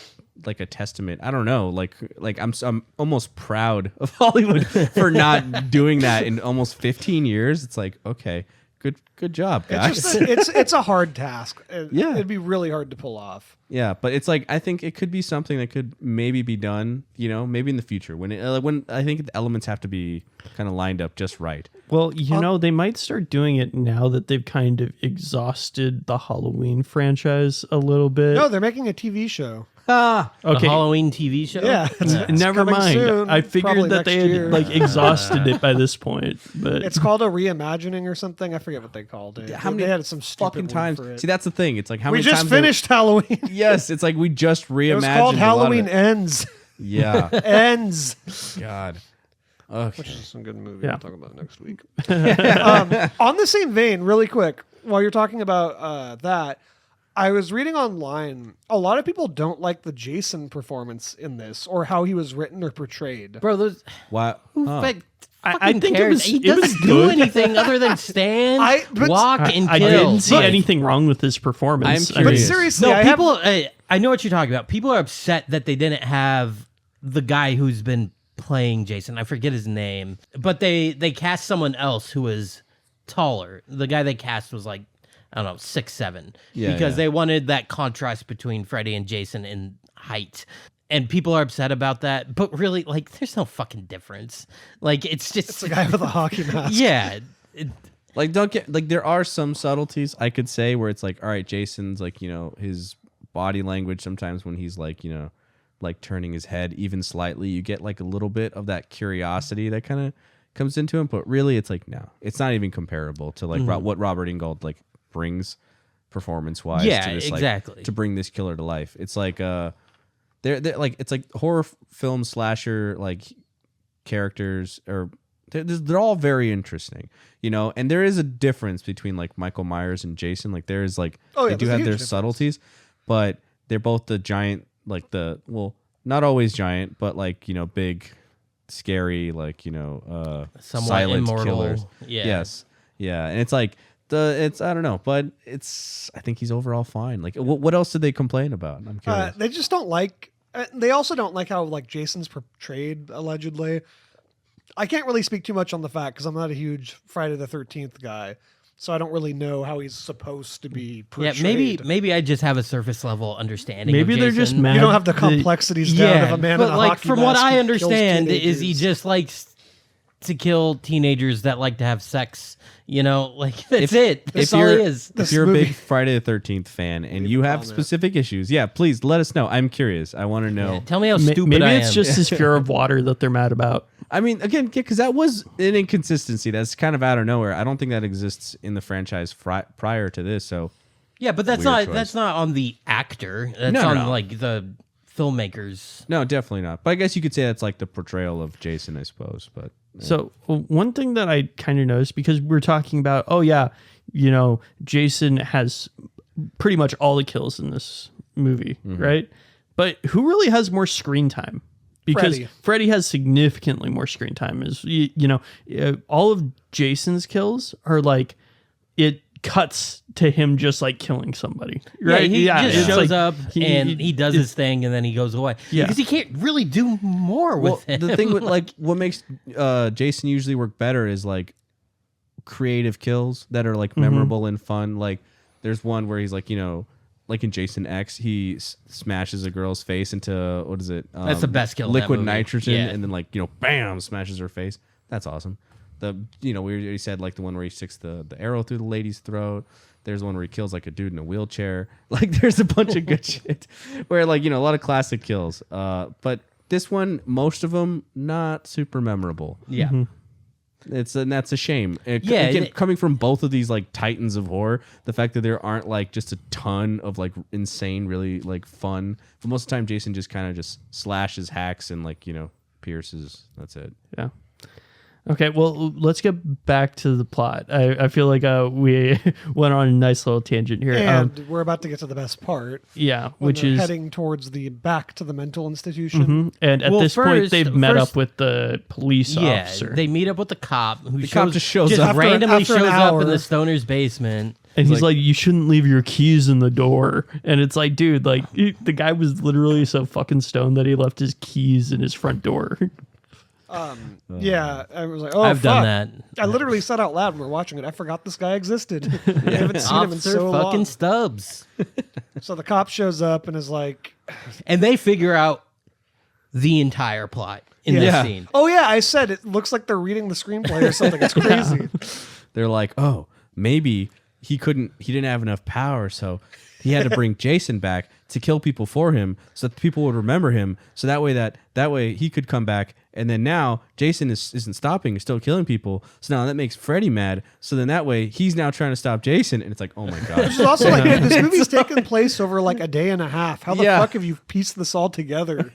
testament. I don't know, like I'm almost proud of Hollywood for not doing that in almost 15 years. It's like, okay, good job, guys. It's a hard task. Yeah. It'd be really hard to pull off. Yeah, but it's like I think it could be something that could maybe be done, maybe in the future when I think the elements have to be kind of lined up just right. Well, they might start doing it now that they've kind of exhausted the Halloween franchise a little bit. No, they're making a TV show. The Halloween TV show. Yeah, Never coming mind. soon, I probably figured that they next year. had exhausted it by this point, but It's called a reimagining or something. I forget what they called it. How many they had some stupid fucking word times? for it. See, that's the thing. It's like how we many just times finished Halloween. Yes, it's like we just reimagined. It was called a lot of Halloween it. Ends. Yeah. Ends. God. Okay. Which is some good movie Yeah. we'll talk about next week. On the same vein, really quick, while you're talking about that, I was reading online, a lot of people don't like the Jason performance in this or how he was written or portrayed. Bro, those Wow. who Oh. I think cares? He it was doesn't do good. anything other than stand, walk, and I kill. didn't see anything wrong with his performance. I'm I mean, But curious. seriously, No, I have- people. I know what you're talking about. People are upset that they didn't have the guy who's been playing Jason. I forget his name, but they cast someone else who was taller. The guy they cast was like, I don't know, 6'7", because they wanted that contrast between Freddy and Jason in height. And people are upset about that, but really, like, there's no fucking difference. Like, it's just It's the guy with the hockey mask. yeah. Like don't get like there are some subtleties I could say where it's like, all right, Jason's like, his body language sometimes when he's like, like turning his head even slightly, you get like a little bit of that curiosity that kind of comes into him, but really it's like no, it's not even comparable to like what Robert Ingold like brings performance wise Yeah, to this, exactly. like, to bring this killer to life. It's like they're like it's like horror film slasher like characters or they're all very interesting, and there is a difference between like Michael Myers and Jason. Like there is like they do there's a have huge their difference. subtleties, but they're both the giant, like not always giant, but like big, scary, like Somewhat silent immortal. killers. Yeah. Yes, yeah, and it's like it's I don't know, but I think he's overall fine. Like what else did they complain about? I'm curious. They just don't like. They also don't like how like Jason's portrayed allegedly. I can't really speak too much on the fact because I'm not a huge Friday the 13th guy, so I don't really know how he's supposed to be portrayed. Yeah, maybe I just have a surface level understanding. Maybe of they're Jason. just mad. You don't have the that- complexities down of a man but in a like hockey from what mask I who understand, kills is he teenagers. just likes to kill teenagers that like to have sex? Like that's it. That's all he is. If you're a movie- big Friday the 13th fan and you have specific issues, please let us know. I'm curious. I want to know. Yeah, tell me how Ma- stupid maybe I it's am. just his fear of water that they're mad about. I mean, again, because that was an inconsistency that's kind of out of nowhere. I don't think that exists in the franchise prior to this. So Yeah, but that's Weird not choice. on the actor. That's No, on no. like the filmmakers. no, definitely not. But I guess you could say that's like the portrayal of Jason, I suppose. But So one thing that I kind of noticed, because we're talking about, Jason has pretty much all the kills in this movie, right? But who really has more screen time? Because Freddy has significantly more screen time. All of Jason's kills are like, it cuts to him just like killing somebody, right? Yeah, he just it's shows like up and he does his thing and then he goes away. Yeah. Because he can't really do more with well, it. the thing with like what makes Jason usually work better is like creative kills that are like memorable and fun. Like there's one where he's like like in Jason X, he smashes a girl's face into what is it? That's the best kill in that liquid movie. nitrogen, Yeah. and then like bam, smashes her face. That's awesome. We already said like the one where he sticks the arrow through the lady's throat. There's one where he kills like a dude in a wheelchair. Like there's a bunch of good shit where like a lot of classic kills. But this one, most of them not super memorable. Yeah. And that's a shame. Yeah, Again, coming from both of these like titans of horror, the fact that there aren't like just a ton of like insane, really like fun. But most of the time, Jason just kind of just slashes, hacks, and like pierces. That's it. Yeah. Okay, well, let's get back to the plot. I feel like we went on a nice little tangent here. And we're about to get to the best part. Yeah, when which they're is heading towards back to the mental institution. and at Well, this point first- they've met first- up with the police Yeah, officer, they meet up with the cop who cop just shows up. randomly After an shows up hour. in the stoner's basement. and he's like, "You shouldn't leave your keys in the door." And it's like, dude, like the guy was literally so fucking stoned that he left his keys in his front door. Yeah, I was like, oh, I've done fuck. that. I literally said out loud when we were watching it, I forgot this guy existed. I haven't seen him in Officer so fucking long. Stubbs. So the cop shows up and is like, And they figure out the entire plot in Yeah. this scene. oh yeah, I said it looks like they're reading the screenplay or something. It's crazy. They're like, oh, maybe he didn't have enough power, so he had to bring Jason back to kill people for him, so that people would remember him. So that way he could come back. And then now Jason isn't stopping, he's still killing people. So now that makes Freddy mad. So then that way he's now trying to stop Jason, and it's like, oh my gosh. It's also like, dude, this movie's taken place over like a day and a half. How the Yeah. fuck have you pieced this all together?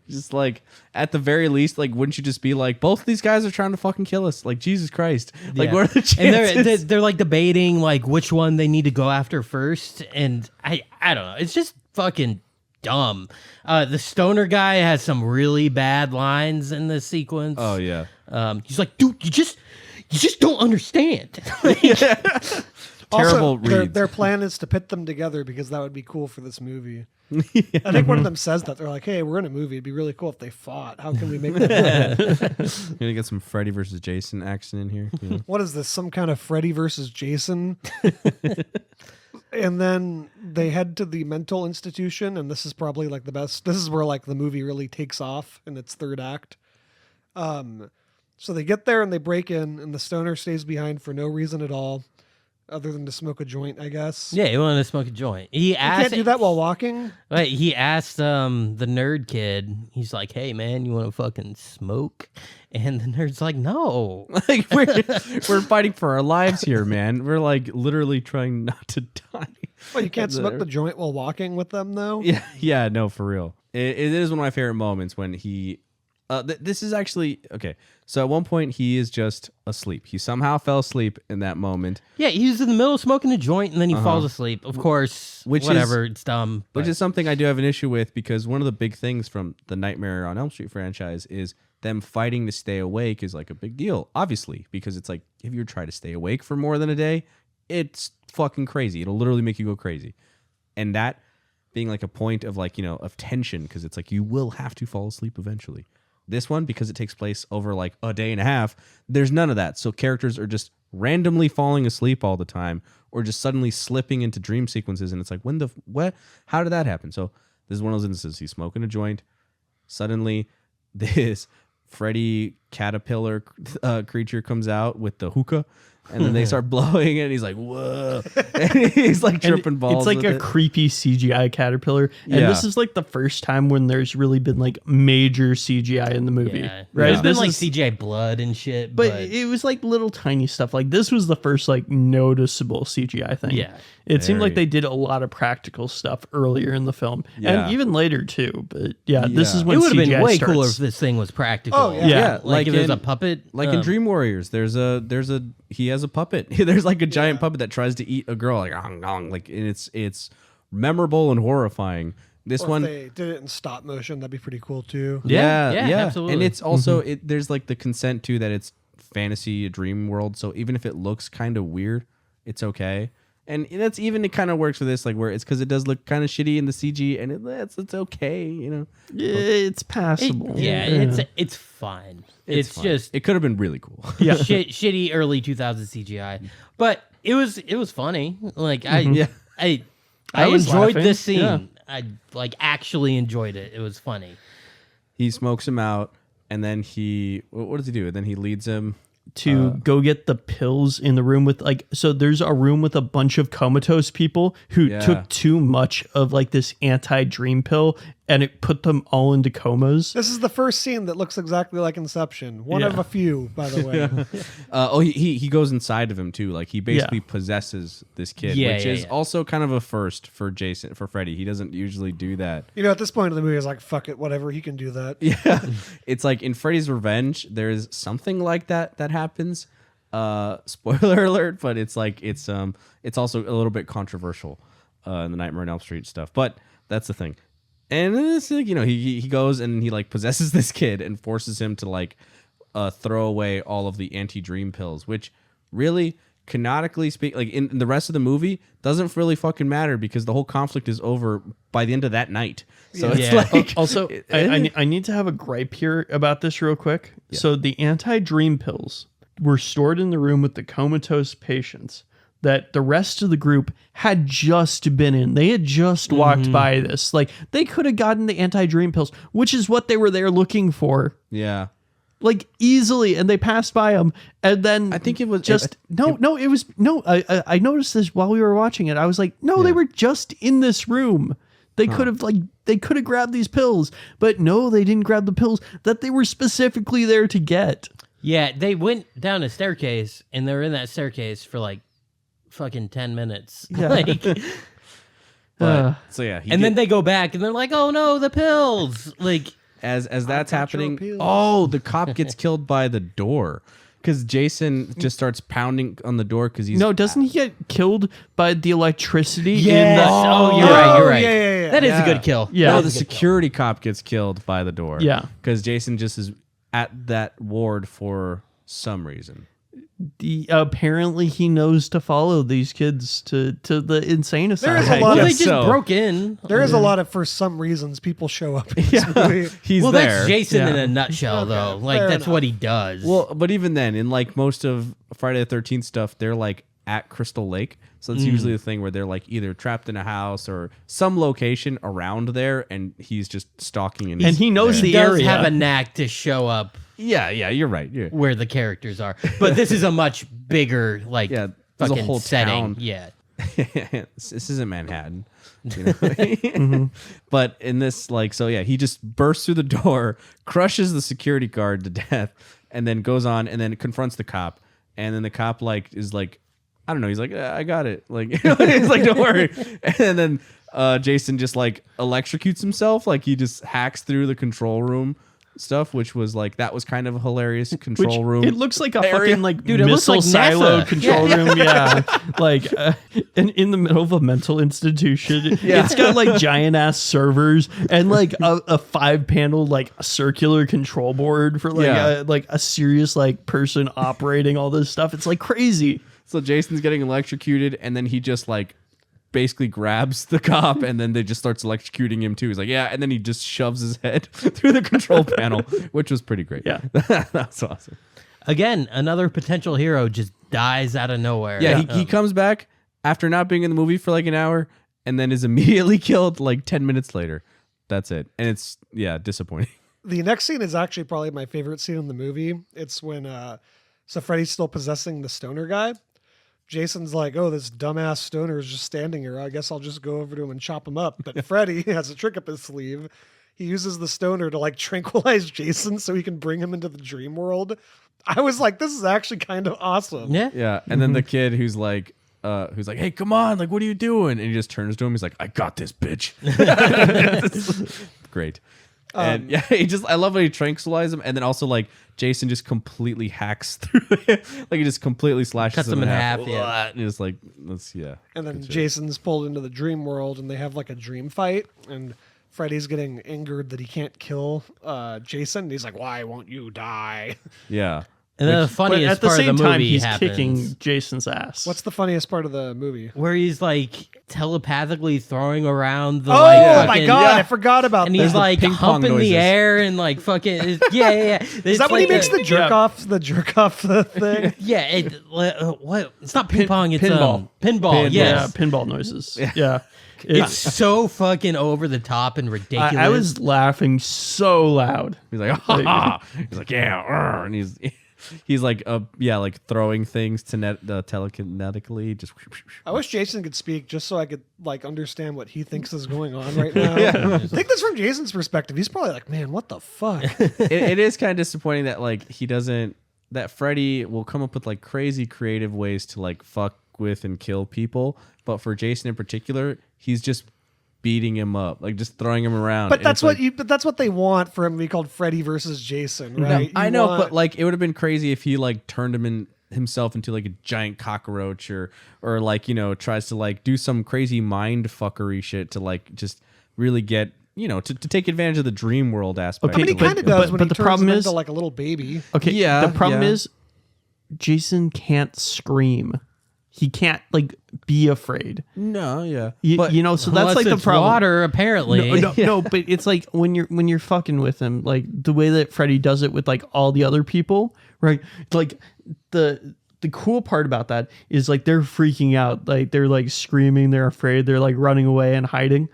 Just like, at the very least, like, wouldn't you just be like, both of these guys are trying to fucking kill us? Like, Jesus Christ. Like, Yeah. what are the chances? And they're like debating like which one they need to go after first. And I don't know. It's just fucking dumb. The stoner guy has some really bad lines in this sequence. Oh, yeah. He's like, dude, you just don't understand. Terrible Also, reads. their plan is to pit them together because that would be cool for this movie. I think one of them says that. They're like, hey, we're in a movie. It'd be really cool if they fought. How can we make that happen? You're gonna get some Freddy versus Jason action in here. You know? What is this? Some kind of Freddy versus Jason? And then they head to the mental institution, and this is probably like the best. This is where like the movie really takes off in its third act. So they get there and they break in, and the stoner stays behind for no reason at all, other than to smoke a joint, I guess. Yeah, he wanted to smoke a joint. He You asked. can't do that while walking. Right, he asked the nerd kid. He's like, "Hey man, you want to fucking smoke?" And the nerd's like, "No." Like, we're fighting for our lives here, man. We're like literally trying not to die. Well, you can't smoke the joint while walking with them, though. Yeah, no, for real. It is one of my favorite moments when he. This is actually okay. So at one point he is just asleep. He somehow fell asleep in that moment, Yeah, he's in the middle of smoking a joint and then he falls asleep. Of course, Which is- whatever, it's dumb. which but- is something I do have an issue with because one of the big things from the Nightmare on Elm Street franchise is them fighting to stay awake is like a big deal, obviously, because it's like if you try to stay awake for more than a day, it's fucking crazy. It'll literally make you go crazy. And that being like a point of like, of tension because it's like you will have to fall asleep eventually. This one, because it takes place over like a day and a half, there's none of that. So characters are just randomly falling asleep all the time or just suddenly slipping into dream sequences. And it's like, what? How did that happen? So this is one of those instances. He's smoking a joint. Suddenly, this Freddy caterpillar creature comes out with the hookah. And then they start blowing it. And he's like, whoa. And he's like tripping balls. It's like with a it. creepy CGI caterpillar. And Yeah. this is like the first time when there's really been like major CGI in the movie. yeah. Right? There's been This like is- CGI blood and shit. But But, it was like little tiny stuff. Like this was the first like noticeable CGI thing. Yeah. It seemed like Very. they did a lot of practical stuff earlier in the film. Yeah. And even later too. But yeah, this Yeah. is when it would have CGI been way starts. cooler if this thing was practical. Oh, yeah. Yeah, Like, like if it was in- a puppet. Like in Dream Warriors, he has a puppet. There's like a giant puppet that tries to eat a girl, like ong, ong, like and it's memorable and horrifying. This Or one, if they did it in stop motion, that'd be pretty cool too. Yeah, absolutely. And it's also there's like the consent too that it's fantasy, a dream world. So even if it looks kind of weird, it's okay. And that's even it kind of works for this, like where it's because it does look kind of shitty in the CG, and it's okay, Yeah, it's passable. it's fine. It's fine. just It could have been really cool. Yeah. shitty early 2000s CGI, but it was funny. Like I was enjoyed laughing. this scene. Yeah. I like actually enjoyed it. It was funny. He smokes him out, and then what does he do? And then he leads him. To go get the pills in the room with like, so there's a room with a bunch of comatose people who Yeah. took too much of like this anti-dream pill and it put them all into comas. This is the first scene that looks exactly like Inception. One of Yeah. a few, by the way. He goes inside of him too. Like he basically possesses this kid, Yeah, which yeah, is yeah. also kind of a first for Freddy. He doesn't usually do that. You know, at this point in the movie, it's like, fuck it, whatever, he can do that. Yeah, it's like in Freddy's Revenge, there's something like that happens. Spoiler alert, but it's like it's also a little bit controversial in the Nightmare on Elm Street stuff. But that's the thing. And then it's like, he goes and he like possesses this kid and forces him to like throw away all of the anti-dream pills, which really canonically speak, like in the rest of the movie, doesn't really fucking matter because the whole conflict is over by the end of that night. So it's like Also, I need to have a gripe here about this real quick. Yeah. So the anti-dream pills were stored in the room with the comatose patients that the rest of the group had just been in. They had just walked by this. Like, they could have gotten the anti-dream pills, which is what they were there looking for. Yeah. Like, easily, and they passed by them, and then I think it was just I noticed this while we were watching it. I was like, no, they were just in this room. They could have grabbed these pills, but no, they didn't grab the pills that they were specifically there to get. Yeah, they went down a staircase, and they were in that staircase for like fucking 10 minutes. Yeah. Like, so yeah, and then they go back, and they're like, "Oh no, the pills!" Like, as that's happening, the cop gets killed by the door because Jason just starts pounding on the door because he's doesn't he get killed by the electricity? yes. You're right. Yeah. That is a good kill. Yeah. No, the security cop gets killed by the door. Yeah. Because Jason just is at that ward for some reason. Apparently he knows to follow these kids to the insane asylum. There's a lot Well, of they just broke in. There is a lot of, for some reasons, people show up in this movie. He's Well, there. that's Jason in Yeah. a nutshell, though. Like, fair that's enough. what he does. Well, but even then, in like most of Friday the 13th stuff, they're like at Crystal Lake. So it's usually the thing where they're like either trapped in a house or some location around there, and he's just stalking. And he knows he the does area. have a knack to show up yeah, you're right. Yeah, where the characters are. But this is a much bigger, like, yeah. There's fucking a whole setting. town. Yeah. This isn't Manhattan. You know? But in this, like, so yeah, he just bursts through the door, crushes the security guard to death, and then goes on and then confronts the cop. And then the cop like is like, I don't know, he's like, I got it. Like, he's like, don't worry. And then Jason just like electrocutes himself. Like he just hacks through the control room stuff, which was like, that was kind of a hilarious control room. It looks like a area. fucking like Dude, it looks missile like silo NASA. control room. Yeah, like and in the middle of a mental institution. Yeah. It's got like giant ass servers and like a 5-panel like circular control board for like a serious like person operating all this stuff. It's like crazy. So Jason's getting electrocuted, and then he just like basically grabs the cop, and then they just starts electrocuting him too. He's like, yeah, and then he just shoves his head through the control panel, which was pretty great. Yeah. That's awesome. Again, another potential hero just dies out of nowhere. Yeah, he comes back after not being in the movie for like an hour, and then is immediately killed like 10 minutes later. That's it. And it's, disappointing. The next scene is actually probably my favorite scene in the movie. It's when so Freddy's still possessing the stoner guy. Jason's like, oh, this dumbass stoner is just standing here. I guess I'll just go over to him and chop him up. But Freddy has a trick up his sleeve. He uses the stoner to like tranquilize Jason so he can bring him into the dream world. I was like, this is actually kind of awesome. Yeah. Yeah. And then the kid who's like, hey, come on, like, what are you doing? And he just turns to him. He's like, I got this, bitch. Great. And I love when he tranquilizes him, and then also like Jason just completely hacks through it, like he just completely slashes Cuts him in half, yeah. and just like And then Jason's pulled into the dream world, and they have like a dream fight, and Freddy's getting angered that he can't kill Jason. And he's like, why won't you die? yeah. And then the But funniest at the part same of the time, movie he's happens, kicking Jason's ass. What's the funniest part of the movie? where he's like telepathically throwing around the Oh like my fucking, god, I forgot about and that. he's like ping pong humping noises. the air and like fucking yeah. Is that when he makes the jerk off thing? Yeah, what? It's not ping pong. It's pinball. Pinball. Yeah, Yes. pinball noises. Yeah. It's so fucking over the top and ridiculous. I was laughing so loud. He's like, ha ha. He's like, yeah, and he's like, like throwing things to telekinetically. Just. I wish Jason could speak just so I could like understand what he thinks is going on right now. Take this from Jason's perspective. He's probably like, man, what the fuck? It is kind of disappointing that like he doesn't. That Freddy will come up with like crazy creative ways to like fuck with and kill people, but for Jason in particular, he's just beating him up, like just throwing him around. But And that's it's like, but that's what they want for him to be called Freddy versus Jason, right? I You know, want- but like it would have been crazy if he like turned himself into like a giant cockroach or like, tries to like do some crazy mind fuckery shit to like just really get, to take advantage of the dream world aspect. I mean, he but- kind of does but when the he turns problem him is- into like a little baby. Okay. Yeah, The problem yeah. is Jason can't scream. he can't like be afraid. No, yeah. You know, so that's Unless like the it's problem. water, apparently. No, but it's like when you're fucking with him, like the way that Freddy does it with like all the other people, right? Like the cool part about that is like they're freaking out, like they're like screaming, they're afraid, they're like running away and hiding.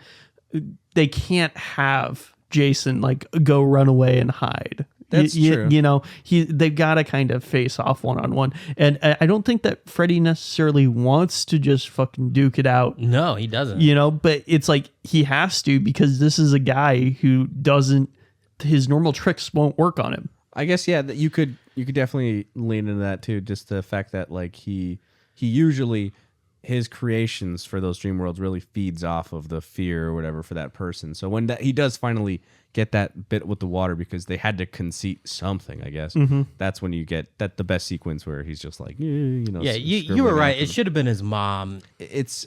They can't have Jason like go run away and hide. That's true. You know, they've got to kind of face off one-on-one. And I don't think that Freddy necessarily wants to just fucking duke it out. No, he doesn't. You know, but it's like he has to because this is a guy who doesn't, his normal tricks won't work on him. I guess, yeah, that you could definitely lean into that too. Just the fact that like he usually, his creations for those dream worlds really feeds off of the fear or whatever for that person. So when he does finally get that bit with the water because they had to conceit something, I guess. That's when you get the best sequence where he's just like, you know. Yeah, you were right. It should have been his mom. It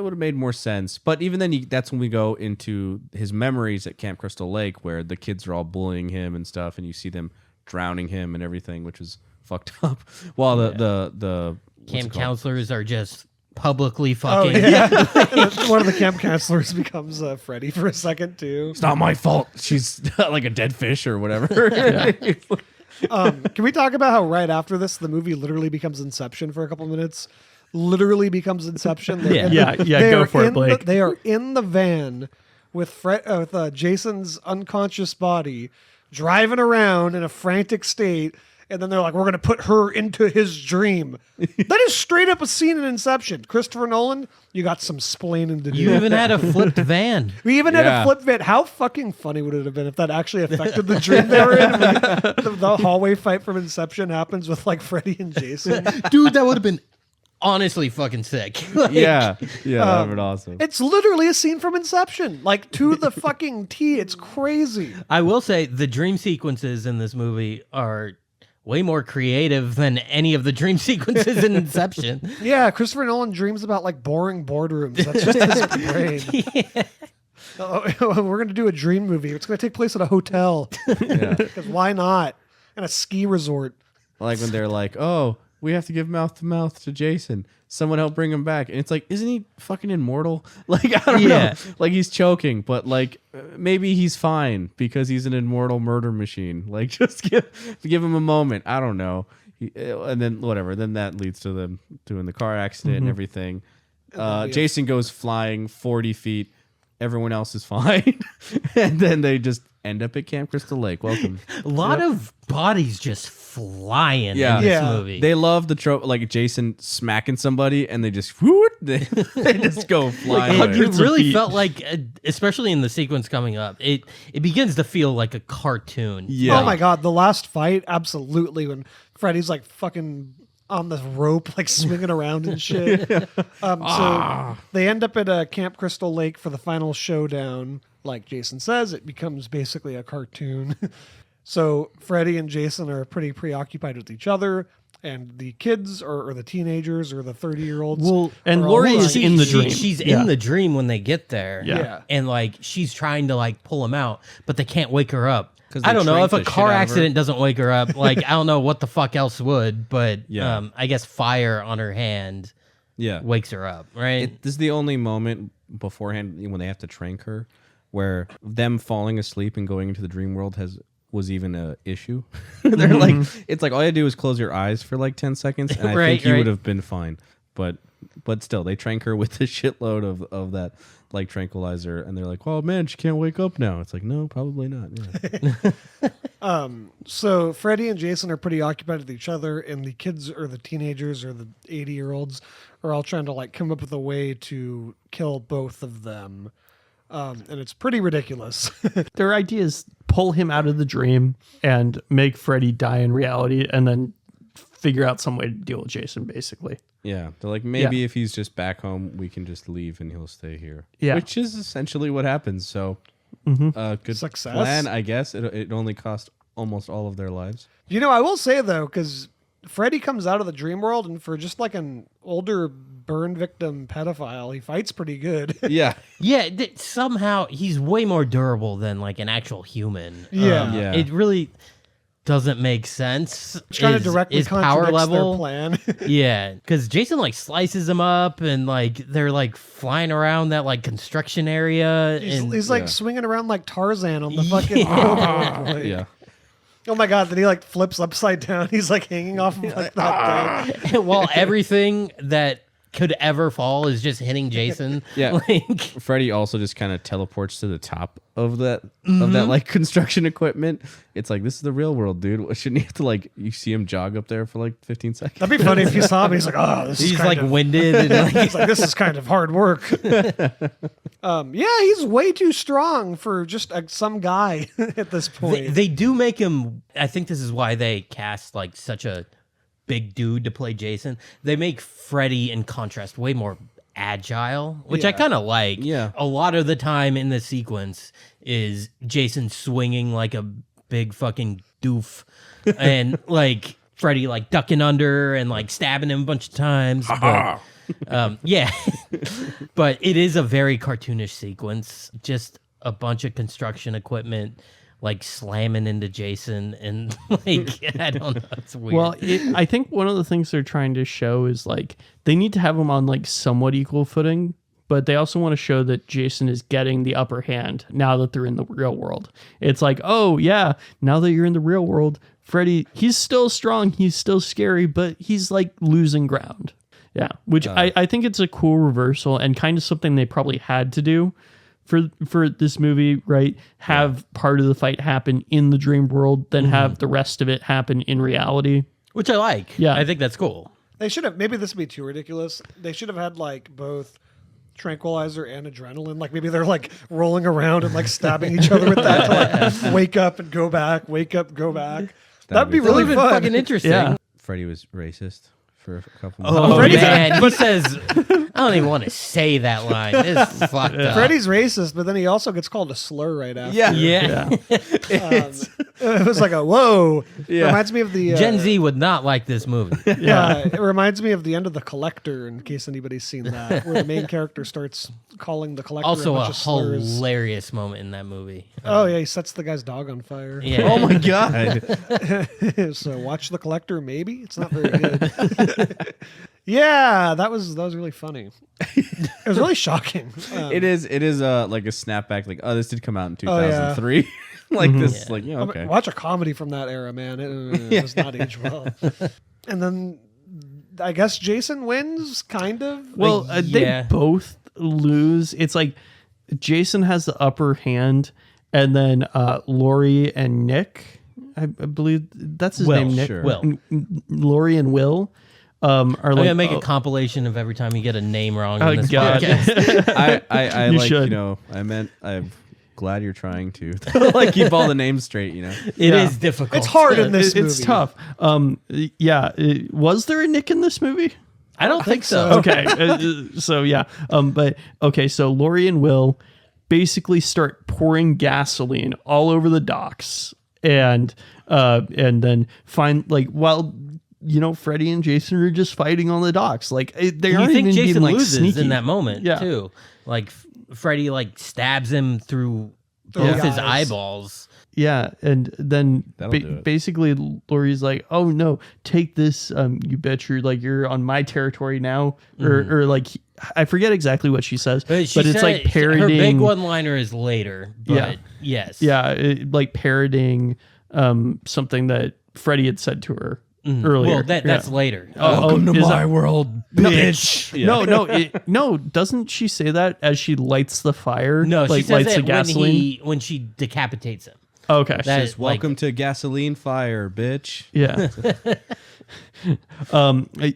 would have made more sense. But even then, that's when we go into his memories at Camp Crystal Lake where the kids are all bullying him and stuff, and you see them drowning him and everything, which is fucked up. While the Camp counselors are just publicly fucking. One of the camp counselors becomes Freddy for a second too. It's not my fault. She's like a dead fish or whatever. Can we talk about how right after this the movie literally becomes Inception for a couple minutes? Literally becomes Inception. Yeah, go for it, Blake. They are in the van with Jason's unconscious body driving around in a frantic state. And then they're like, we're going to put her into his dream. That is straight up a scene in Inception. Christopher Nolan, you got some splaining to do. You even had a flipped van. We even had a flip van. How fucking funny would it have been if that actually affected the dream they were in? The hallway fight from Inception happens with like Freddy and Jason. Dude, that would have been honestly fucking sick. Like, yeah, that would have been awesome. It's literally a scene from Inception. Like to the fucking T. It's crazy. I will say the dream sequences in this movie are way more creative than any of the dream sequences in Inception. Yeah, Christopher Nolan dreams about like boring boardrooms. That's just his brain. Yeah. We're going to do a dream movie. It's going to take place at a hotel. Because why not? And a ski resort. Like when they're like, oh, we have to give mouth to mouth to Jason. Someone help bring him back. And it's like, isn't he fucking immortal? Like, I don't know. Like, he's choking, but like, maybe he's fine because he's an immortal murder machine. Like, just give him a moment. I don't know. And then whatever. Then that leads to them doing the car accident and everything. Jason goes flying 40 feet. Everyone else is fine. And then they just end up at Camp Crystal Lake. Welcome. A lot of bodies just flying in this movie. They love the trope, like Jason smacking somebody and they just they just go flying. Like, away. it really felt like, especially in the sequence coming up, it begins to feel like a cartoon. Yeah. Oh my God. The last fight, absolutely. When Freddy's like fucking on the rope, like swinging around and shit. So they end up at Camp Crystal Lake for the final showdown. Like Jason says, it becomes basically a cartoon. So Freddy and Jason are pretty preoccupied with each other, and the kids or the teenagers or the 30-year-olds. Well, and are all Lori like- is in the dream. She's in the dream when they get there. Yeah. And like she's trying to like pull him out, but they can't wake her up. 'Cause they I don't know tranked if a the shit car out of her. accident doesn't wake her up. Like I don't know what the fuck else would, but Yeah. I guess fire on her hand Yeah. wakes her up, right? This is the only moment beforehand when they have to trank her where them falling asleep and going into the dream world was even a issue. They're like, it's like all you do is close your eyes for like 10 seconds and I think you would have been fine. But still, they trank her with a shitload of that like tranquilizer and they're like, oh man, she can't wake up now. It's like, no, probably not. Yeah. So Freddy and Jason are pretty occupied with each other, and the kids or the teenagers or the 80-year-olds are all trying to like come up with a way to kill both of them. And it's pretty ridiculous. Their idea is pull him out of the dream and make Freddy die in reality and then figure out some way to deal with Jason, basically. Yeah, they're like, maybe if he's just back home, we can just leave and he'll stay here. Yeah. Which is essentially what happens. So, good Success. plan, I guess. It only cost almost all of their lives. You know, I will say though, because Freddy comes out of the dream world, and for just like an older burn victim pedophile, he fights pretty good. Yeah. Yeah, somehow he's way more durable than like an actual human. Yeah. Yeah. It really doesn't make sense. It's kind of directly is power contradicts level. their plan. Yeah, because Jason like slices them up, and like they're like flying around that like construction area. and He's like swinging around like Tarzan on the fucking road. Yeah. Oh my god! Then he like flips upside down. He's like hanging off of like that thing. while everything that could ever fall is just hitting Jason. Yeah. Like, Freddy also just kind of teleports to the top of that like construction equipment. It's like, this is the real world, dude. Shouldn't you have to like, you see him jog up there for like 15 seconds? That'd be funny if you saw him. He's like, oh, this is he's kind like of winded. And like, He's like, this is kind of hard work. Yeah, he's way too strong for just some guy at this point. they do make him. I think this is why they cast like such a big dude to play Jason. They make Freddy, in contrast, way more agile, which I Yeah. kind of like. Yeah. A lot of the time in the sequence is Jason swinging like a big fucking doof, and like Freddy like ducking under and like stabbing him a bunch of times. But, yeah, but it is a very cartoonish sequence. Just a bunch of construction equipment like slamming into Jason, and like I don't know, it's weird. Well, I think one of the things they're trying to show is like they need to have him on like somewhat equal footing, but they also want to show that Jason is getting the upper hand now that they're in the real world. It's like, oh yeah, now that you're in the real world, Freddy, he's still strong, he's still scary, but he's like losing ground. Yeah, which I think it's a cool reversal and kind of something they probably had to do for this movie, right? Have part of the fight happen in the dream world, then have the rest of it happen in reality. which I like. Yeah. I think that's cool. They should have. Maybe this would be too ridiculous. They should have had like both tranquilizer and adrenaline. Like maybe they're like rolling around and like stabbing each other with that to like wake up and go back, wake up, go back. That'd be That really would have been fun. fucking interesting. Yeah. Freddy was racist for a couple Oh, months. man, he says, I don't even want to say that line. It's fucked up. Freddy's racist, but then he also gets called a slur right after. Yeah. It was like a whoa. Yeah. Reminds me of the Gen Z would not like this movie. it reminds me of the end of The Collector, in case anybody's seen that, where the main character starts calling the Collector Also, a a bunch of slurs. hilarious moment in that movie. Oh yeah, he sets the guy's dog on fire. Yeah. Oh my god. So watch The Collector. Maybe it's not very good. Yeah, that was really funny. It was really shocking. It is like a snapback, like, oh, this did come out in Oh, yeah. 2003. Like this, Yeah. like, yeah, okay. Watch a comedy from that era, man. It does not age well. And then I guess Jason wins, kind of. Well, yeah. they both lose. It's like Jason has the upper hand, and then Lori and Nick, I believe that's his Will, name, Nick. sure. Will. Lori and Will are I'm like, gonna make a compilation of every time you get a name wrong oh in this God. podcast. I You like, should. you know, I'm glad you're trying to like keep all the names straight, you know. It Yeah. is difficult. It's hard in this movie. It's tough. Yeah. Was there a Nick in this movie? I don't think so. Okay. So yeah. But okay. So Lori and Will basically start pouring gasoline all over the docks, and then find like while Freddy and Jason are just fighting on the docks, like they You aren't think even Jason being like loses sneaky in that moment Yeah. too? Like Freddy like stabs him through Through both the his eyes. eyeballs. Yeah, and then That'll do it. basically Lori's like, "Oh no, take this, you bitch! You're on my territory now," or like I forget exactly what she says, but She it's said- like parodying. Her big one-liner is later, but Yeah. yes, Yeah, like parodying something that Freddy had said to her earlier. Well, that's later. Welcome to my world, bitch. No, doesn't she say that as she lights the fire? No, like she says lights the it gasoline. when she decapitates him. Okay, That Just is like- welcome to gasoline fire, bitch. yeah.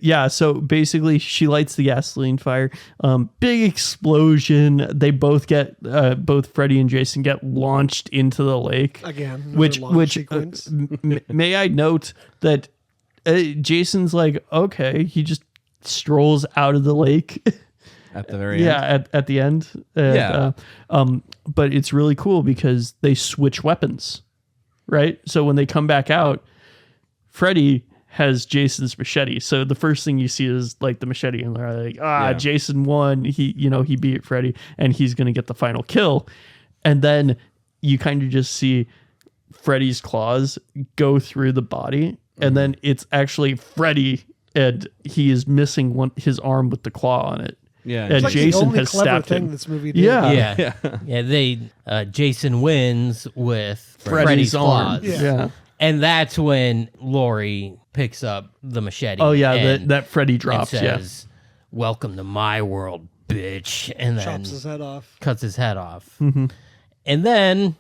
Yeah, so basically she lights the gasoline fire. Big explosion. They both get both Freddy and Jason get launched into the lake. Again, another Which launch sequence. may I note that Jason's like, okay, he just strolls out of the lake. At the very end. Yeah, at the end. Yeah. But it's really cool because they switch weapons, right? So when they come back out, Freddy has Jason's machete. So the first thing you see is like the machete, and they're like, Yeah. Jason won. He beat Freddy, and he's gonna get the final kill. And then you kind of just see Freddy's claws go through the body, and then it's actually Freddy, and he is missing his arm with the claw on it. Yeah, and It's like Jason the only has clever stabbed thing him. this movie did. Yeah. Yeah. Jason wins with Freddy's Freddy's arm. claws. Yeah. And that's when Laurie picks up the machete. Oh yeah, and that Freddy it drops. says, "Welcome to my world, bitch," and then Chops his head off. cuts his head off. And then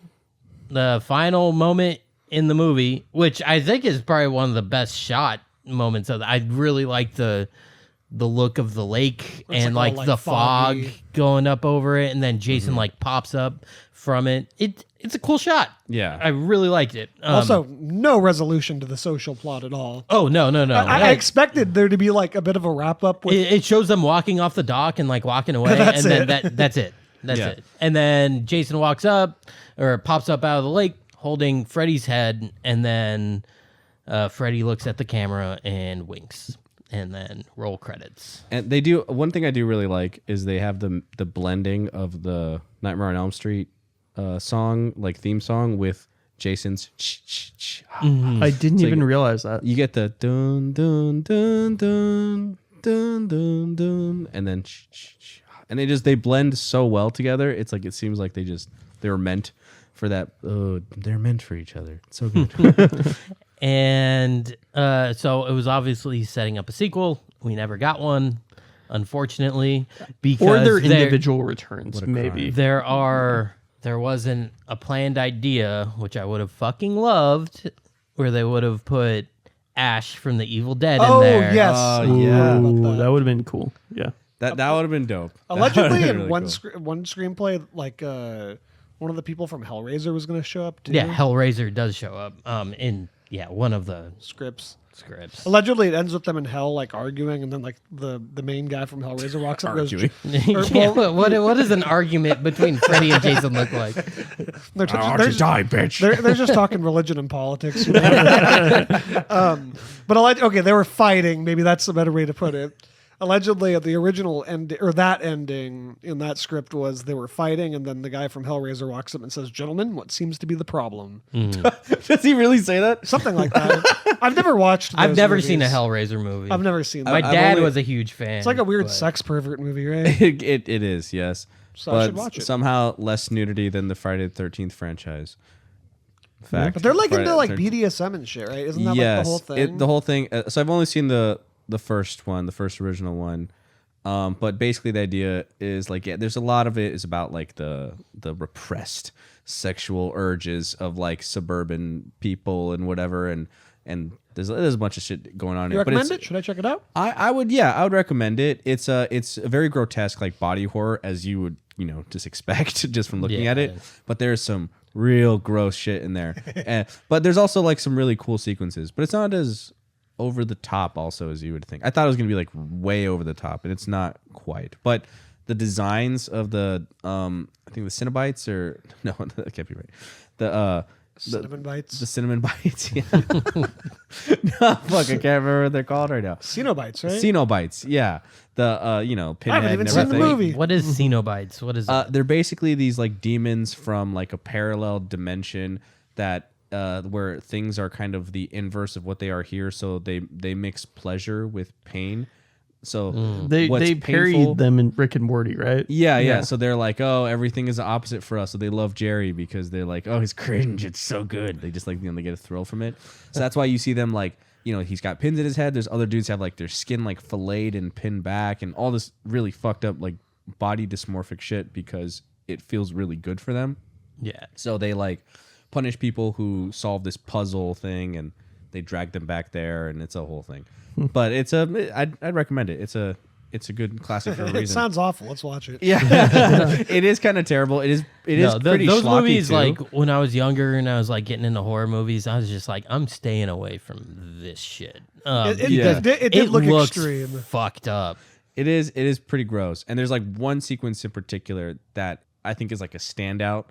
the final moment in the movie, which I think is probably one of the best shot moments of I really like the look of the lake and like like, all, the like, fog foggy. going up over it, and then Jason like pops up from it. It's a cool shot. Yeah. I really liked it. Also, no resolution to the social plot at all. oh no. I expected there to be like a bit of a wrap up with It shows them walking off the dock and like walking away, That's and then it. that's it. That's Yeah. it. And then Jason walks up or pops up out of the lake holding Freddy's head, and then Freddy looks at the camera and winks, and then roll credits. And they do one thing I do really like is they have the blending of the Nightmare on Elm Street song, like theme song, with Jason's. I didn't So even you- realize that. You get the dun dun dun dun dun dun dun, and then and they blend so well together. It's like it seems like they were meant for that. Oh, they're meant for each other. It's so good. And so it was obviously setting up a sequel. We never got one, unfortunately, because Or their there- individual returns, What a maybe. There wasn't a planned idea, which I would have fucking loved, where they would have put Ash from the Evil Dead Oh in there. yes, yeah. Ooh, that would have been cool. Yeah. that would have been dope. That Allegedly, would've been in really one cool. one screenplay, like one of the people from Hellraiser was going to show up too. Yeah, Hellraiser does show up in one of the Scripts. scripts. Allegedly, it ends with them in hell, like arguing, and then like the main guy from Hellraiser walks up and goes, Arguing. Yeah, what does an argument between Freddy and Jason look like? they're, I want to die, bitch. they're just talking religion and politics. You know? Okay, they were fighting. Maybe that's a better way to put it. Allegedly, the original end or that ending in that script was they were fighting, and then the guy from Hellraiser walks up and says, "Gentlemen, what seems to be the problem?" Does he really say that? Something like that. I've never watched. I've those never movies. seen a Hellraiser movie. I've never seen My that. I've dad only- was a huge fan. It's like a weird but- sex pervert movie, right? It is, yes. So I but should watch it. somehow less nudity than the Friday the 13th franchise. Fact. But they're like Friday into the like 13th. BDSM and shit, right? Isn't that Yes, like the whole thing? the whole thing. So I've only seen the first one, the first original one. But basically the idea is like, yeah, there's a lot of it is about like the repressed sexual urges of like suburban people and whatever, and there's a bunch of shit going on. You in it. But recommend it? Should I check it out? I would recommend it. It's a very grotesque like body horror as you would just expect just from looking at it. Yeah. But there's some real gross shit in there. But there's also like some really cool sequences. But it's not as over the top also as you would think. I thought it was gonna be like way over the top, and it's not quite. But the designs of the I think the Cinnabites or no, that can't be right. The Cinnamon bites. the cinnamon bites. Yeah. No, fuck, I can't remember what they're called right now. Cenobites, right? Cenobites, yeah. The Pinhead even and seen the everything. movie. What is Cenobites? What is it? They're basically these like demons from like a parallel dimension that where things are kind of the inverse of what they are here. So they mix pleasure with pain. So They what's painful- parried them in Rick and Morty, right? Yeah. So they're like, oh, everything is the opposite for us. So they love Jerry because they're like, oh, he's cringe. It's so good. They just like, they get a thrill from it. So that's why you see them like, he's got pins in his head. There's other dudes have like their skin like filleted and pinned back and all this really fucked up like body dysmorphic shit because it feels really good for them. Yeah. So they like punish people who solve this puzzle thing and they drag them back there and it's a whole thing. But I'd recommend it. It's a good classic for a reason. It sounds awful. Let's watch it. Yeah, it is kind of terrible. It is pretty those schlocky, movies, too. like when I was younger and I was like getting into horror movies, I was just like, I'm staying away from this shit. It did look looks extreme. fucked up. It is pretty gross. And there's like one sequence in particular that I think is like a standout.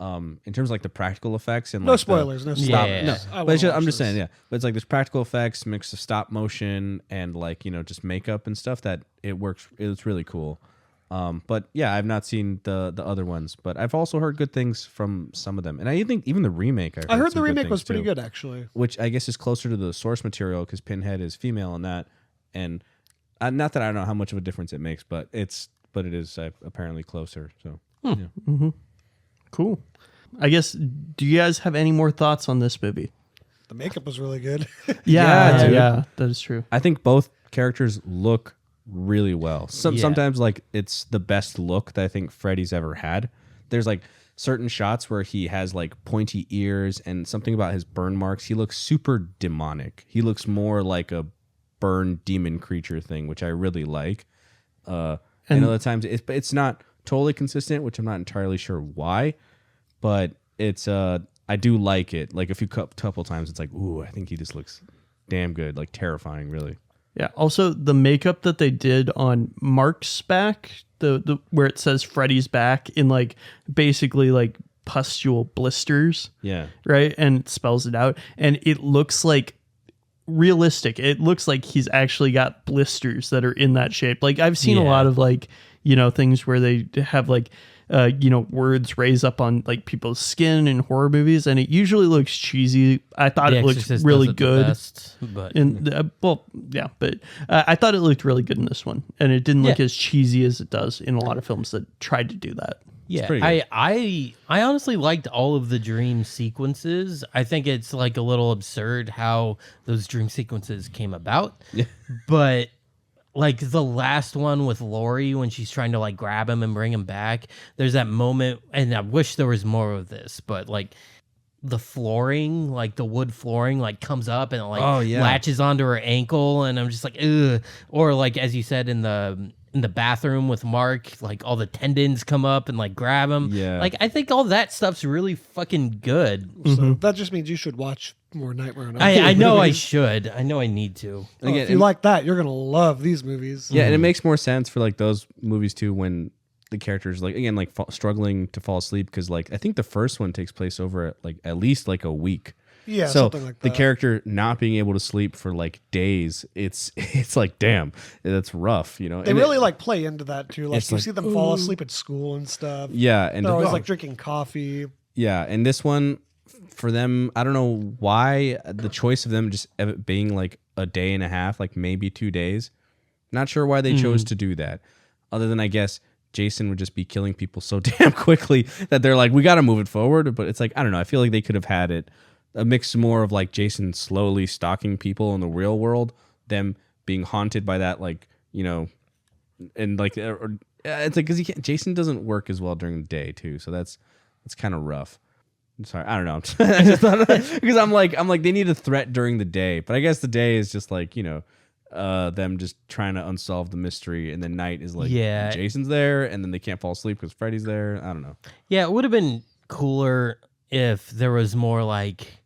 In terms of like the practical effects and No like spoilers. No Yeah. spoilers. no, I but wanna it's just, watch I'm just this. saying, yeah. But it's like there's practical effects mixed with stop motion and like just makeup and stuff that it works. It's really cool. But yeah, I've not seen the other ones, but I've also heard good things from some of them. And I think even the remake, I heard the some good remake was things, pretty too, good, actually. which I guess is closer to the source material because Pinhead is female in that. And not that I don't know how much of a difference it makes, but it is apparently closer. So yeah. Cool. I guess, do you guys have any more thoughts on this movie? The makeup was really good. Yeah, dude. Yeah, that is true. I think both characters look really well. Yeah. Sometimes like it's the best look that I think Freddy's ever had. There's like certain shots where he has like pointy ears and something about his burn marks. He looks super demonic. He looks more like a burn demon creature thing, which I really like. And other times it's not totally consistent, which I'm not entirely sure why, but it's I do like it. Like a few couple times, it's like, ooh, I think he just looks damn good, like terrifying, really. Yeah. Also, the makeup that they did on Mark's back, the where it says Freddy's back in like basically like pustule blisters, Yeah. right? And it spells it out, and it looks like realistic. It looks like he's actually got blisters that are in that shape. Like I've seen a lot of like, things where they have like words raised up on like people's skin in horror movies, and it usually looks cheesy. I thought it looked really good. But I thought it looked really good in this one, and it didn't look as cheesy as it does in a lot of films that tried to do that. yeah, pretty good. I honestly liked all of the dream sequences. I think it's like a little absurd how those dream sequences came about. Yeah. But like the last one with Lori when she's trying to like grab him and bring him back, there's that moment, and I wish there was more of this, but like the flooring, like the wood flooring, like comes up and it, like latches onto her ankle, and I'm just like, ugh. Or like as you said in the bathroom with Mark, like all the tendons come up and like grab him. Yeah. Like I think all that stuff's really fucking good. So that just means you should watch more Nightmare on Elm I Street know I movies. should. I know I need to. Well, if you like that, you're gonna love these movies. Yeah, and it makes more sense for like those movies too when the characters like again like struggling to fall asleep because like I think the first one takes place over at least like a week. Yeah, so something like that. the character not being able to sleep for like days, it's like damn, that's rough, They And really like play into that too. Like it's you like, see them fall asleep at school and stuff. yeah, and They're always like drinking coffee. yeah, and this one for them, I don't know why the choice of them just being like a day and a half, like maybe 2 days. Not sure why they chose to do that, other than I guess Jason would just be killing people so damn quickly that they're like, we got to move it forward. But it's like, I don't know. I feel like they could have had it a mix more of like Jason slowly stalking people in the real world, them being haunted by that, like, and like, it's like, because Jason doesn't work as well during the day too. So that's kind of rough. I'm sorry. I don't know. I just thought, because I'm like, they need a threat during the day, but I guess the day is just like, them just trying to unsolve the mystery, and then night is like Jason's there, and then they can't fall asleep because Freddy's there. I don't know. Yeah, it would have been cooler if there was more like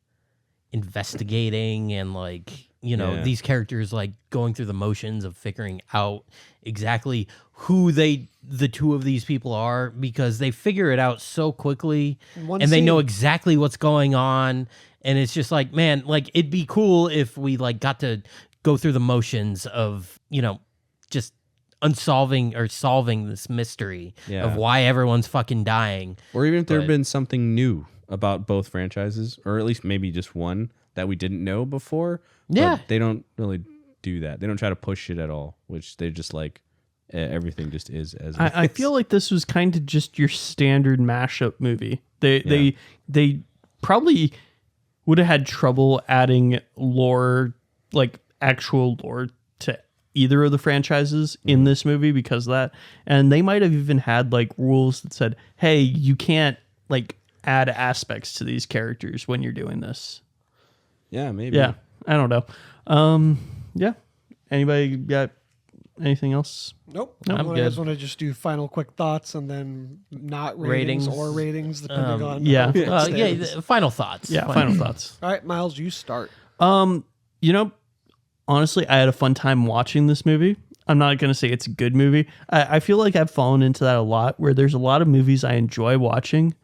investigating and like these characters like going through the motions of figuring out exactly who the two of these people are, because they figure it out so quickly and they know exactly what's going on, and it's just like, man, like it'd be cool if we like got to go through the motions of just unsolving or solving this mystery of why everyone's fucking dying, or even if there had been something new about both franchises, or at least maybe just one that we didn't know before. Yeah, but they don't really do that. They don't try to push it at all, which they just like everything just is as I feel like this was kind of just your standard mashup movie. They probably would have had trouble adding lore, like actual lore, to either of the franchises in this movie because of that. And they might have even had like rules that said, hey, you can't like add aspects to these characters when you're doing this. Yeah, maybe. Yeah, I don't know. Yeah. Anybody got anything else? Nope. I'm I good. just want to just do final quick thoughts and then not ratings or ratings depending on yeah. how it stands. Final thoughts. Yeah, final thoughts. All right, Miles, you start. Honestly, I had a fun time watching this movie. I'm not going to say it's a good movie. I feel like I've fallen into that a lot, where there's a lot of movies I enjoy watching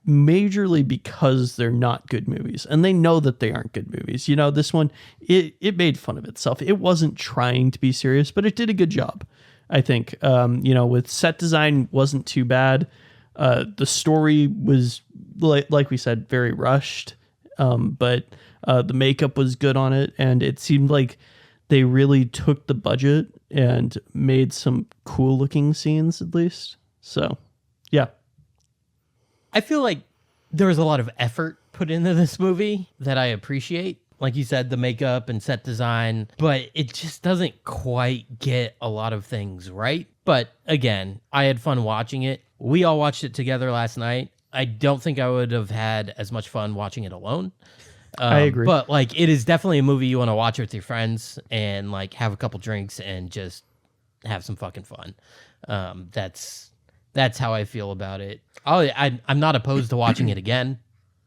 majorly because they're not good movies, and they know that they aren't good movies. This one, it made fun of itself. It wasn't trying to be serious, but it did a good job. I think. With set design wasn't too bad. The story was like we said, very rushed. But the makeup was good on it, and it seemed like they really took the budget and made some cool looking scenes at least. So, yeah. I feel like there was a lot of effort put into this movie that I appreciate. Like you said, the makeup and set design, but it just doesn't quite get a lot of things right. But again, I had fun watching it. We all watched it together last night. I don't think I would have had as much fun watching it alone. I agree. But like, it is definitely a movie you want to watch with your friends and like have a couple drinks and just have some fucking fun. That's how I feel about it. I'm not opposed to watching it again.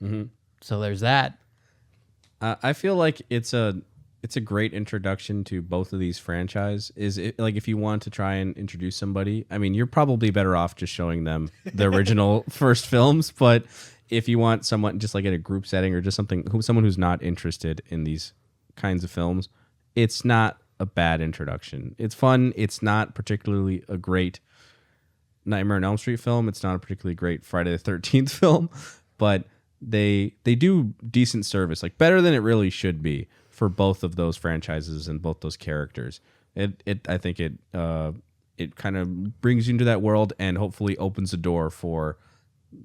Mm-hmm. So there's that. I feel like it's a great introduction to both of these franchises. Like if you want to try and introduce somebody, I mean, you're probably better off just showing them the original first films. But if you want someone just like in a group setting or just someone who's not interested in these kinds of films, it's not a bad introduction. It's fun. It's not particularly a great Nightmare on Elm Street film. It's not a particularly great Friday the 13th film, but they do decent service, like better than it really should be for both of those franchises and both those characters. I think it kind of brings you into that world and hopefully opens the door for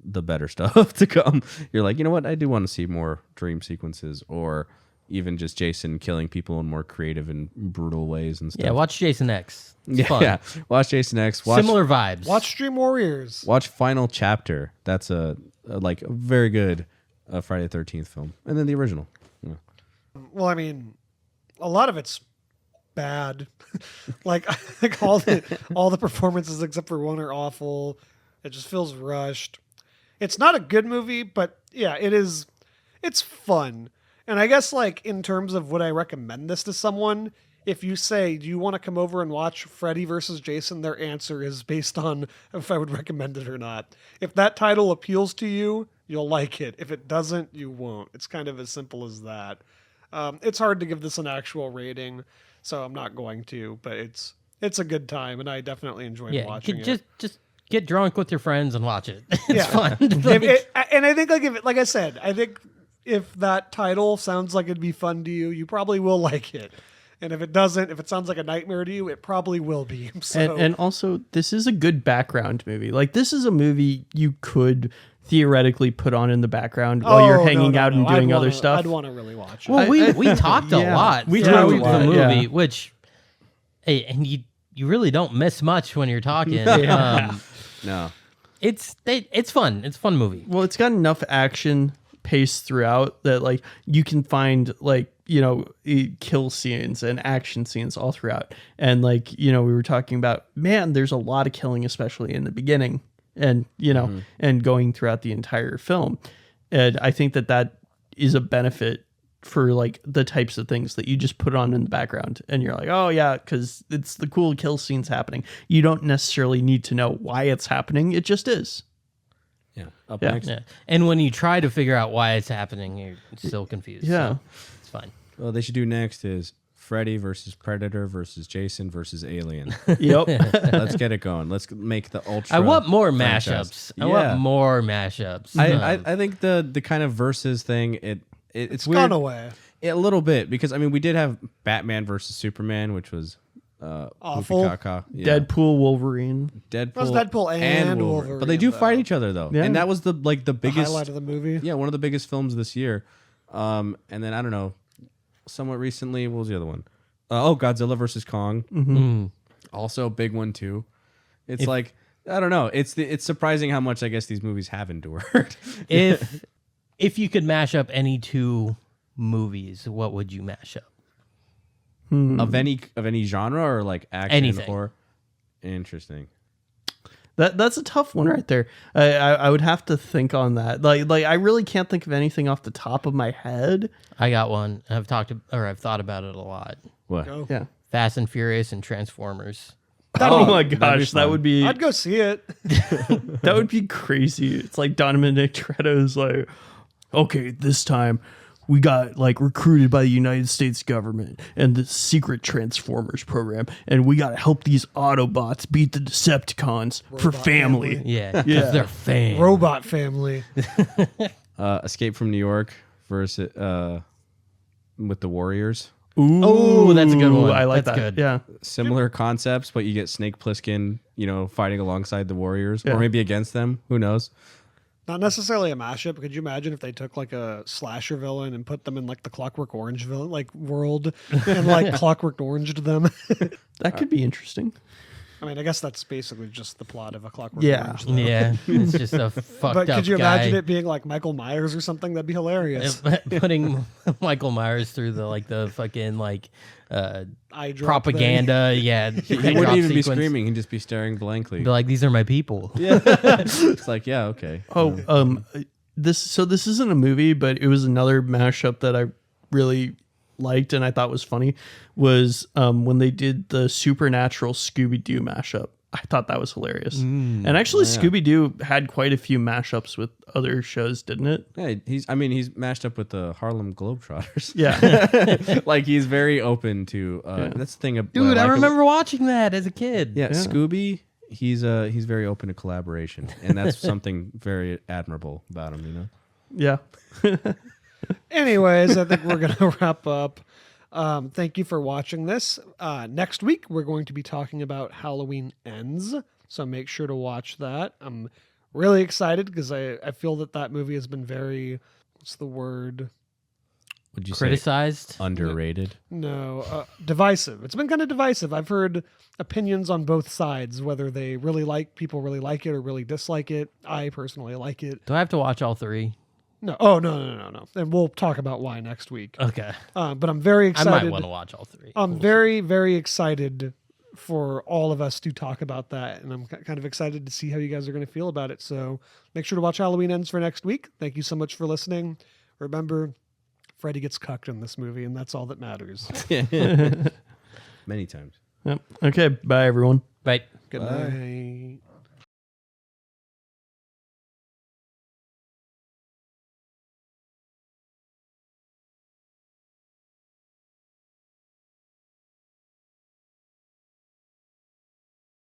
the better stuff to come. You're like, you know what? I do want to see more dream sequences or even just Jason killing people in more creative and brutal ways and stuff. Yeah, watch Jason X. It's fun. Yeah. Watch Jason X. Similar vibes. Watch Stream Warriors. Watch Final Chapter. That's a very good Friday the 13th film. And then the original. Yeah. Well, I mean, a lot of it's bad. like all the performances except for one are awful. It just feels rushed. It's not a good movie, but yeah, it is. It's fun. And I guess like in terms of would I recommend this to someone, if you say, do you want to come over and watch Freddy versus Jason? Their answer is based on if I would recommend it or not. If that title appeals to you, you'll like it. If it doesn't, you won't. It's kind of as simple as that. It's hard to give this an actual rating, so I'm not going to, but it's a good time, and I definitely enjoyed watching it. Just get drunk with your friends and watch it. It's Yeah. fun. And I think like I said, I think if that title sounds like it'd be fun to you, you probably will like it. And if it doesn't, if it sounds like a nightmare to you, it probably will be. So. And also, this is a good background movie. Like, this is a movie you could theoretically put on in the background while you're hanging out and doing other stuff. I'd want to really watch it. Well, we talked a lot we through talked a the lot, movie, yeah. which, hey, and you really don't miss much when you're talking. No. It's fun. It's a fun movie. Well, it's got enough action paced throughout that like you can find like, kill scenes and action scenes all throughout. And like, we were talking about, man, there's a lot of killing, especially in the beginning and, and going throughout the entire film. And I think that is a benefit for like the types of things that you just put on in the background and you're like, oh yeah, because it's the cool kill scenes happening. You don't necessarily need to know why it's happening. It just is. Yeah. Up Yeah. next. Yeah. And when you try to figure out why it's happening, you're still confused. Yeah. So it's fine. Well, they should do next is Freddy versus Predator versus Jason versus Alien. Yep. Let's get it going. Let's make the ultra. I want more franchise. mashups. I want more mashups. I think the kind of versus thing it's weird gone away. a little bit because I mean we did have Batman versus Superman, which was Awful. poopy-caca. Yeah. Deadpool, Wolverine. Deadpool, That was Deadpool and Wolverine, but they do though. fight each other though, Yeah. and that was the biggest highlight of the movie. Yeah, one of the biggest films this year. And then I don't know, somewhat recently, what was the other one? Godzilla versus Kong. Mm-hmm. Also a big one too. It's like I don't know. It's surprising how much I guess these movies have endured. If you could mash up any two movies, what would you mash up? of any genre or like action Anything. horror. Interesting. That's a tough one right there. I would have to think on that. Like I really can't think of anything off the top of my head. I got one. I've thought about it a lot. What? Go. Yeah. Fast and Furious and Transformers. Oh my that'd be gosh, that fun. would be I'd go see it. crazy. It's like Dominic Toretto's like, okay, this time we got like recruited by the United States government and the secret Transformers program, and we got to help these Autobots beat the Decepticons for Robot family. family. Yeah, Yeah. because they're fans. Robot family. Escape from New York versus with the Warriors. Ooh, Oh, that's a good one. I like That's that. good. Yeah. Similar concepts, but you get Snake Plissken, fighting alongside the Warriors, Yeah. or maybe against them. Who knows? Not necessarily a mashup. Could you imagine if they took like a slasher villain and put them in like the Clockwork Orange villain like world and like Clockwork Oranged them? That could be interesting. I mean, I guess that's basically just the plot of a Clockwork Yeah. Orange. Though. Yeah, it's just a fucked But up could you guy. imagine it being like Michael Myers or something? That'd be hilarious. Putting Michael Myers through the fucking Eye drop propaganda. Yeah, He wouldn't even be screaming. He'd just be staring blankly. Be like, these are my people. Yeah. It's like, yeah, okay. Oh, this isn't a movie, but it was another mashup that I really liked and I thought was funny was when they did the Supernatural Scooby-Doo mashup. I thought that was hilarious. And actually Scooby-Doo had quite a few mashups with other shows, didn't it? Yeah, he's mashed up with the Harlem Globetrotters. Yeah. Like he's very open to that's the thing. Dude, I remember watching that as a kid. Yeah, Scooby. He's very open to collaboration, and that's something very admirable about him. Yeah. Anyways, I think we're going to wrap up. Thank you for watching this. Next week, we're going to be talking about Halloween Ends, so make sure to watch that. I'm really excited because I feel that movie has been very, what's the word? Would you Criticized? say underrated? No, divisive. It's been kind of divisive. I've heard opinions on both sides, whether people really like it or really dislike it. I personally like it. Do I have to watch all three? No. Oh, no. And we'll talk about why next week. Okay. But I'm very I excited. might want to watch all three. I'm very, very excited for all of us to talk about that. And I'm kind of excited to see how you guys are going to feel about it. So make sure to watch Halloween Ends for next week. Thank you so much for listening. Remember, Freddy gets cucked in this movie, and that's all that matters. Many times. Yep. Okay. Bye, everyone. Right. Good night.